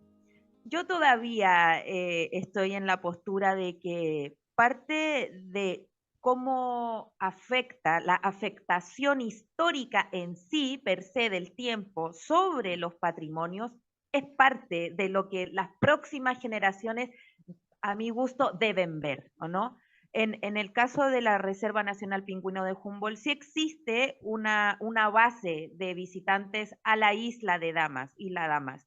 yo todavía estoy en la postura de que parte de cómo afecta la afectación histórica en sí, per se del tiempo, sobre los patrimonios, es parte de lo que las próximas generaciones, a mi gusto, deben ver, ¿o no? En el caso de la Reserva Nacional Pingüino de Humboldt, sí existe una base de visitantes a la isla de Damas,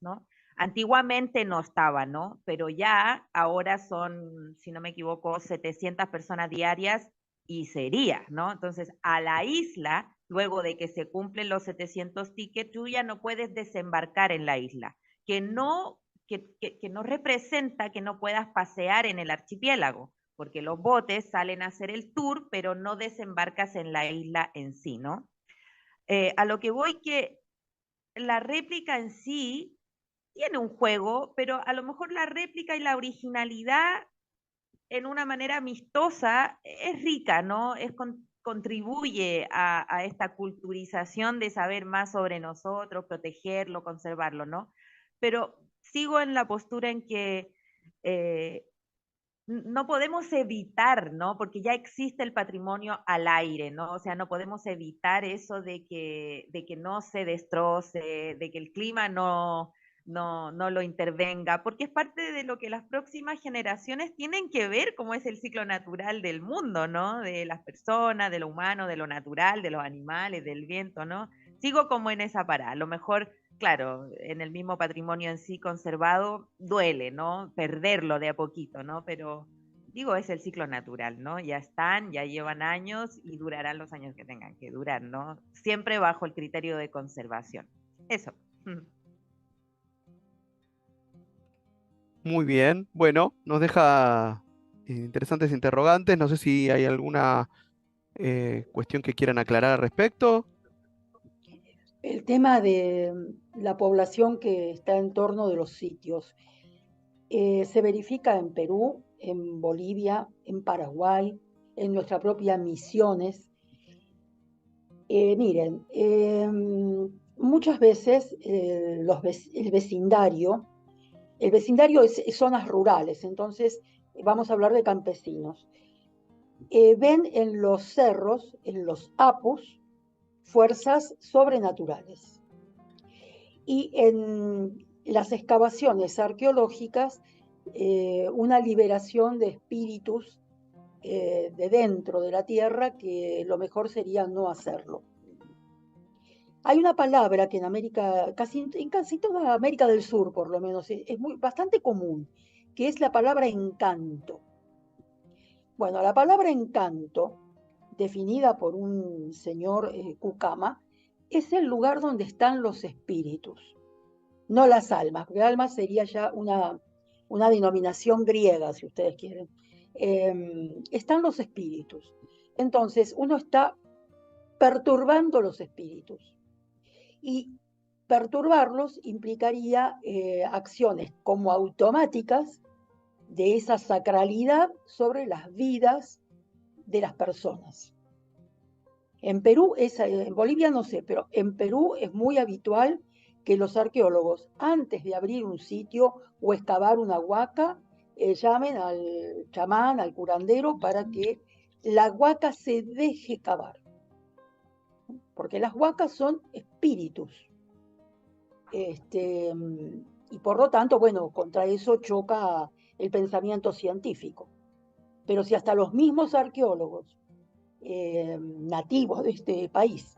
¿no? Antiguamente no estaba, ¿no? Pero ya ahora son, si no me equivoco, 700 personas diarias y sería, ¿no? Entonces, a la isla, luego de que se cumplen los 700 tickets, tú ya no puedes desembarcar en la isla, que no representa que no puedas pasear en el archipiélago, porque los botes salen a hacer el tour, pero no desembarcas en la isla en sí, ¿no? A lo que voy que la réplica en sí tiene un juego, pero a lo mejor la réplica y la originalidad en una manera amistosa es rica, ¿no? Contribuye a esta culturización de saber más sobre nosotros, protegerlo, conservarlo, ¿no? Pero sigo en la postura en que eh, no podemos evitar, ¿no? Porque ya existe el patrimonio al aire, ¿no? O sea, no podemos evitar eso de que no se destroce, de que el clima no lo intervenga, porque es parte de lo que las próximas generaciones tienen que ver, cómo es el ciclo natural del mundo, ¿no? De las personas, de lo humano, de lo natural, de los animales, del viento, ¿no? Sigo como en esa parada. A lo mejor, claro, en el mismo patrimonio en sí conservado duele, ¿no? Perderlo de a poquito, ¿no? Pero digo, es el ciclo natural, ¿no? Ya están, ya llevan años y durarán los años que tengan que durar, ¿no? Siempre bajo el criterio de conservación. Eso. Muy bien. Bueno, nos deja interesantes interrogantes. No sé si hay alguna cuestión que quieran aclarar al respecto. El tema de la población que está en torno de los sitios se verifica en Perú, en Bolivia, en Paraguay, en nuestra propia Misiones. Miren, muchas veces el vecindario es zonas rurales, entonces vamos a hablar de campesinos. Ven en los cerros, en los apus, fuerzas sobrenaturales. Y en las excavaciones arqueológicas, una liberación de espíritus de dentro de la tierra que lo mejor sería no hacerlo. Hay una palabra que en América, en casi toda América del Sur por lo menos, es bastante común, que es la palabra encanto. Bueno, la palabra encanto, definida por un señor Cucama, es el lugar donde están los espíritus, no las almas, porque almas sería ya una denominación griega, si ustedes quieren. Están los espíritus. Entonces, uno está perturbando los espíritus. Y perturbarlos implicaría acciones como automáticas de esa sacralidad sobre las vidas de las personas. En Perú, en Bolivia no sé, pero en Perú es muy habitual que los arqueólogos, antes de abrir un sitio o excavar una huaca, llamen al chamán, al curandero, para que la huaca se deje cavar. Porque las huacas son espíritus. Y por lo tanto, bueno, contra eso choca el pensamiento científico. Pero si hasta los mismos arqueólogos nativos de este país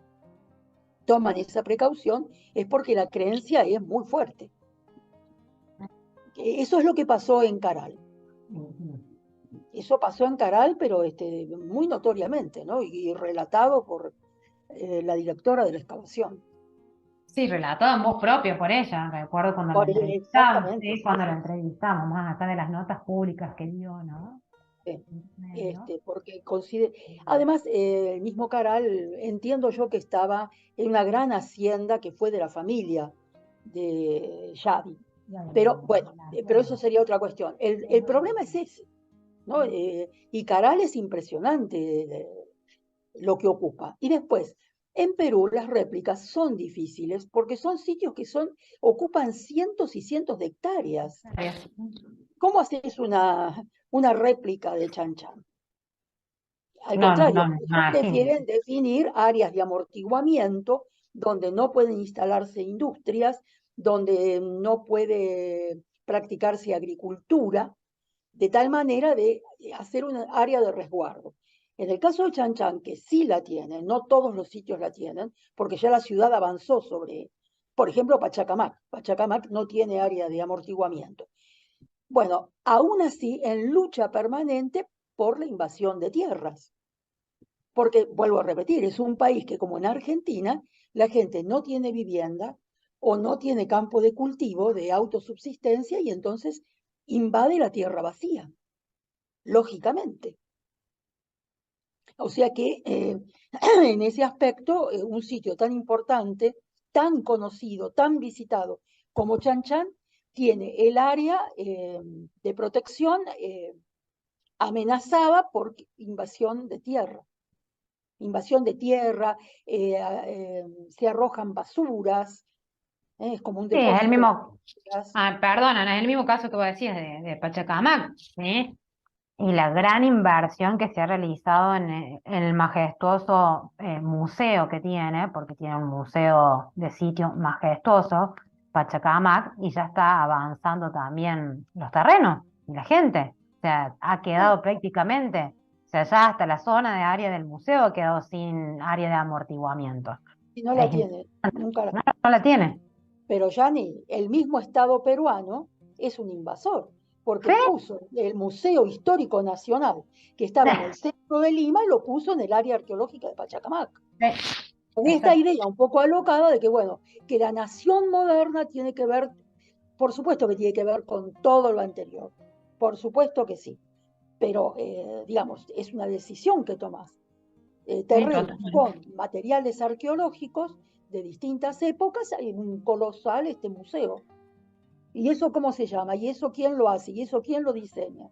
toman esa precaución, es porque la creencia es muy fuerte. Eso es lo que pasó en Caral. Eso pasó en Caral, pero muy notoriamente, ¿no? Y relatado por la directora de la excavación. Sí, relatado en voz propia por ella. Recuerdo cuando la entrevistamos, Exactamente. sí, cuando la entrevistamos, más allá de las notas públicas que dio, ¿no? Porque además, el mismo Caral, entiendo yo que estaba en una gran hacienda que fue de la familia de Xavi. Pero bueno, pero eso sería otra cuestión. El problema es ese, ¿no? Y Caral es impresionante lo que ocupa. Y después, en Perú las réplicas son difíciles porque son sitios que ocupan cientos y cientos de hectáreas. ¿Cómo haces una réplica de Chan Chan? Al contrario, prefieren definir áreas de amortiguamiento donde no pueden instalarse industrias, donde no puede practicarse agricultura, de tal manera de hacer una área de resguardo. En el caso de Chan Chan, que sí la tienen, no todos los sitios la tienen, porque ya la ciudad avanzó sobre, por ejemplo, Pachacamac. Pachacamac no tiene área de amortiguamiento. Bueno, aún así, en lucha permanente por la invasión de tierras. Porque, vuelvo a repetir, es un país que, como en Argentina, la gente no tiene vivienda o no tiene campo de cultivo, de autosubsistencia, y entonces invade la tierra vacía, lógicamente. O sea que en ese aspecto, un sitio tan importante, tan conocido, tan visitado como Chan Chan, tiene el área de protección amenazada por invasión de tierra. Se arrojan basuras, es como un Sí, es el depósito. mismo, perdona, es el mismo caso que vos decías de Pachacamac, ¿sí? Y la gran inversión que se ha realizado en el majestuoso museo que tiene, porque tiene un museo de sitio majestuoso, Pachacamac, y ya está avanzando también los terrenos y la gente. O sea, ha quedado prácticamente, o sea, ya hasta la zona de área del museo ha quedado sin área de amortiguamiento. Y no la tiene, nunca la... No la tiene. Pero ya ni el mismo Estado peruano es un invasor, porque puso el Museo Histórico Nacional, que estaba en el centro de Lima, lo puso en el área arqueológica de Pachacamac. Con esta idea un poco alocada de que, bueno, que la nación moderna tiene que ver, por supuesto que tiene que ver con todo lo anterior, por supuesto que sí, pero, digamos, es una decisión que tomás. Terrenos con materiales arqueológicos de distintas épocas en un colosal museo. ¿Y eso cómo se llama? ¿Y eso quién lo hace? ¿Y eso quién lo diseña?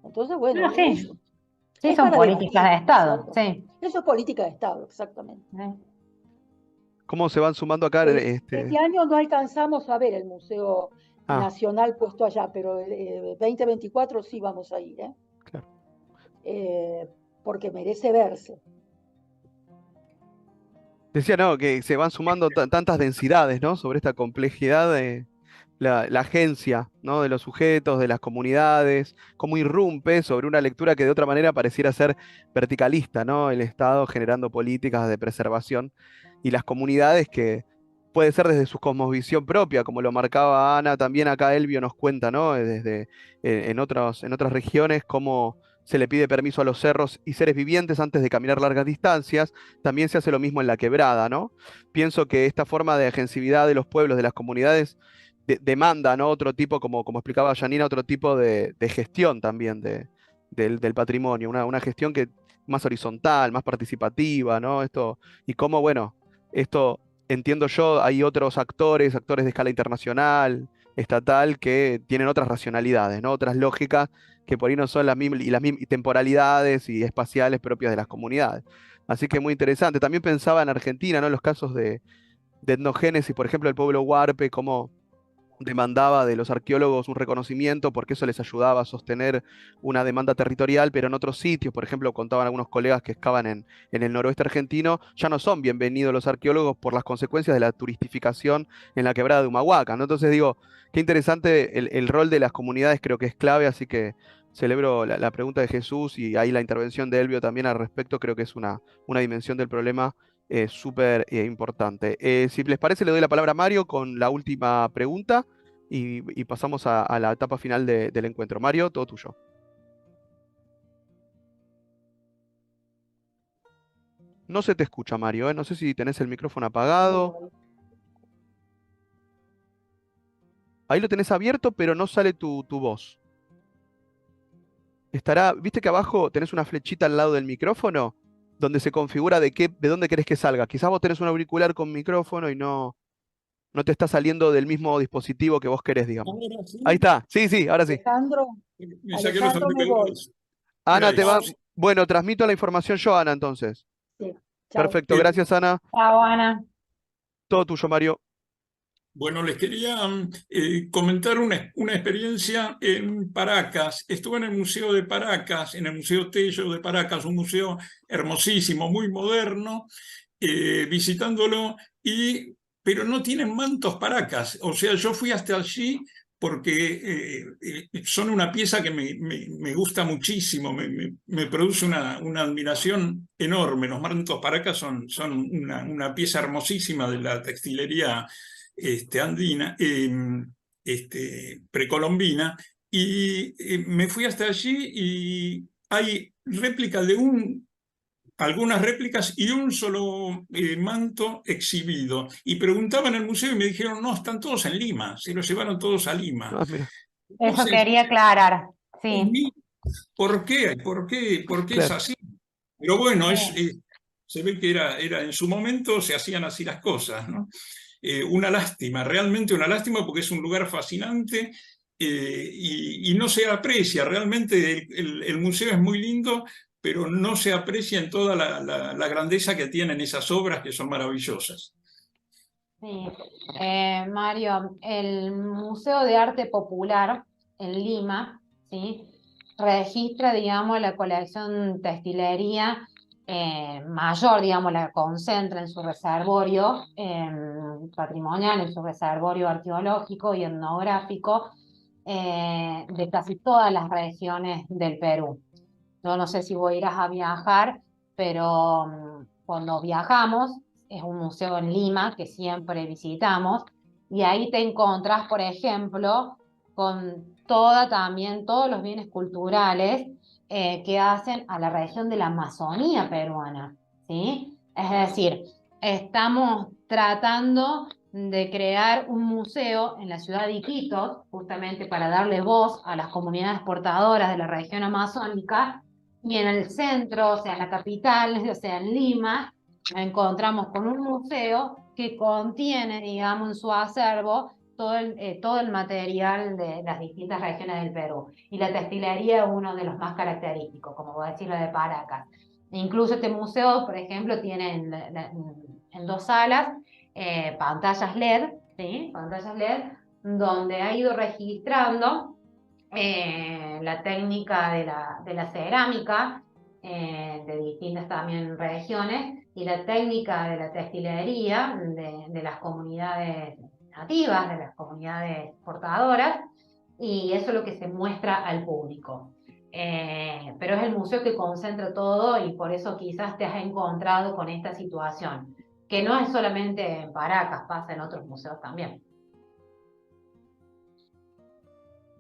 Entonces, bueno, sí, son políticas de Estado, sí. Eso es política de Estado, exactamente. ¿Cómo se van sumando acá? Este año no alcanzamos a ver el Museo Nacional puesto allá, pero el 2024 sí vamos a ir, Claro. Porque merece verse. Decía, no, que se van sumando tantas densidades, ¿no? Sobre esta complejidad de la agencia, ¿no? De los sujetos, de las comunidades, cómo irrumpe sobre una lectura que de otra manera pareciera ser verticalista, ¿no? El Estado generando políticas de preservación y las comunidades que puede ser desde su cosmovisión propia, como lo marcaba Ana, también acá Elvio nos cuenta, ¿no? Desde en otras regiones, cómo se le pide permiso a los cerros y seres vivientes antes de caminar largas distancias. También se hace lo mismo en la quebrada, ¿no? Pienso que esta forma de agencividad de los pueblos, de las comunidades, demanda, ¿no? Otro tipo, como explicaba Janina, otro tipo de gestión también del patrimonio, una gestión que más horizontal, más participativa, ¿no? Esto, y cómo, bueno, esto entiendo yo, hay otros actores, actores de escala internacional, estatal, que tienen otras racionalidades, ¿no? Otras lógicas que por ahí no son las mismas, y las mismas temporalidades y espaciales propias de las comunidades. Así que muy interesante. También pensaba en Argentina, ¿no? Los casos de etnogénesis, por ejemplo, el pueblo Huarpe, cómo demandaba de los arqueólogos un reconocimiento porque eso les ayudaba a sostener una demanda territorial, pero en otros sitios, por ejemplo, contaban algunos colegas que excavan en el noroeste argentino, ya no son bienvenidos los arqueólogos por las consecuencias de la turistificación en la quebrada de Humahuaca, ¿no? Entonces digo, qué interesante el rol de las comunidades, creo que es clave, así que celebro la pregunta de Jesús y ahí la intervención de Elvio también al respecto, creo que es una dimensión del problema súper importante. Si les parece, le doy la palabra a Mario con la última pregunta y pasamos a la etapa final del encuentro. Mario, todo tuyo. No se te escucha, Mario, ¿eh? No sé si tenés el micrófono apagado. Ahí lo tenés abierto, pero no sale tu voz. Estará, viste que abajo tenés una flechita al lado del micrófono donde se configura de dónde querés que salga. Quizás vos tenés un auricular con micrófono y no te está saliendo del mismo dispositivo que vos querés, digamos. Ahora Ahí sí, está, sí, ahora sí. Alejandro, me saqué los Alejandro, me voy. auriculares. Ana, Era te eso. va. Bueno, transmito la información yo, Ana, entonces. Sí, chao. Perfecto, gracias, Ana. Chao, Ana. Todo tuyo, Mario. Bueno, les quería comentar una experiencia en Paracas. Estuve en el Museo de Paracas, en el Museo Tello de Paracas, un museo hermosísimo, muy moderno, visitándolo, pero no tienen mantos Paracas. O sea, yo fui hasta allí porque son una pieza que me gusta muchísimo, me produce una admiración enorme. Los mantos Paracas son una pieza hermosísima de la textilería andina, precolombina, y me fui hasta allí y hay réplicas algunas réplicas y un solo manto exhibido. Y preguntaba en el museo y me dijeron, no, están todos en Lima, se los llevaron todos a Lima. Ah, mira, Eso Entonces, quería aclarar, sí. ¿por qué? ¿Por qué es claro. así? Pero bueno, Eh, se ve que era en su momento se hacían así las cosas, ¿no? Una lástima, realmente una lástima porque es un lugar fascinante y no se aprecia. Realmente el museo es muy lindo, pero no se aprecia en toda la grandeza que tienen esas obras que son maravillosas. Sí, Mario, el Museo de Arte Popular en Lima, ¿sí? Registra, digamos, la colección textilería mayor, digamos, la concentra en su reservorio patrimonial, en su reservorio arqueológico y etnográfico de casi todas las regiones del Perú. Yo no sé si vos irás a viajar, pero cuando viajamos, es un museo en Lima que siempre visitamos, y ahí te encontrás, por ejemplo, con también todos los bienes culturales que hacen a la región de la Amazonía peruana, ¿sí? Es decir, estamos tratando de crear un museo en la ciudad de Iquitos, justamente para darle voz a las comunidades portadoras de la región amazónica, y en el centro, o sea, en la capital, o sea, en Lima, nos encontramos con un museo que contiene, digamos, en su acervo todo el material de las distintas regiones del Perú. Y la textilería es uno de los más característicos, como voy a decir, lo de Paracas. Incluso este museo, por ejemplo, tiene en dos salas pantallas LED, ¿sí? Pantallas LED, donde ha ido registrando la técnica de la cerámica de distintas también regiones y la técnica de la textilería de las comunidades nativas, de las comunidades portadoras, y eso es lo que se muestra al público. Pero es el museo que concentra todo y por eso quizás te has encontrado con esta situación, que no es solamente en Paracas, pasa en otros museos también.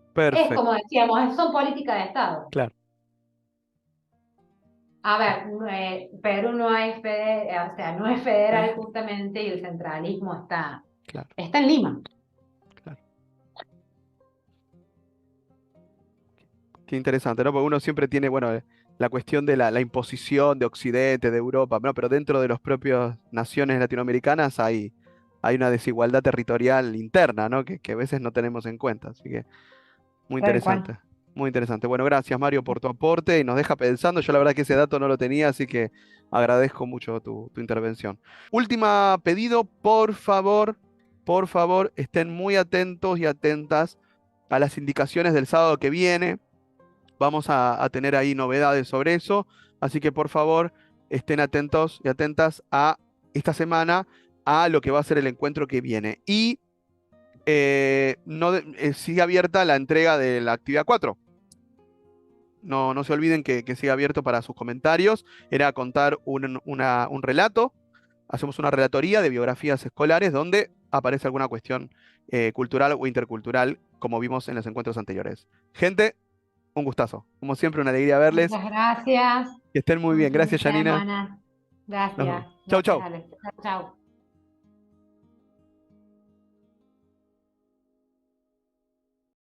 Es Perfecto, como decíamos, son políticas de Estado. claro. A ver, Perú no es, o sea, no es federal justamente y el centralismo Claro, está en Lima. claro. Qué interesante, ¿no? Porque uno siempre tiene, bueno, la cuestión de la imposición de Occidente, de Europa, ¿no? Pero dentro de las propias naciones latinoamericanas hay una desigualdad territorial interna, ¿no? Que a veces no tenemos en cuenta. Así que muy Tal cual. interesante, muy interesante. Bueno, gracias Mario por tu aporte y nos deja pensando. Yo la verdad que ese dato no lo tenía, así que agradezco mucho tu intervención. Última pedido, por favor, estén muy atentos y atentas a las indicaciones del sábado que viene. Vamos a tener ahí novedades sobre eso, así que por favor estén atentos y atentas a esta semana a lo que va a ser el encuentro que viene. Y no sigue abierta la entrega de la actividad 4. No se olviden que sigue abierto para sus comentarios. Era contar un relato. Hacemos una relatoría de biografías escolares donde aparece alguna cuestión cultural o intercultural, como vimos en los encuentros anteriores. Gente, un gustazo. Como siempre, una alegría verles. Muchas gracias. Que estén muy Buen bien. fin de Gracias, Janina. semana. Nos vemos. Gracias. Chau, Gracias, chau. Alex. Chau, chau.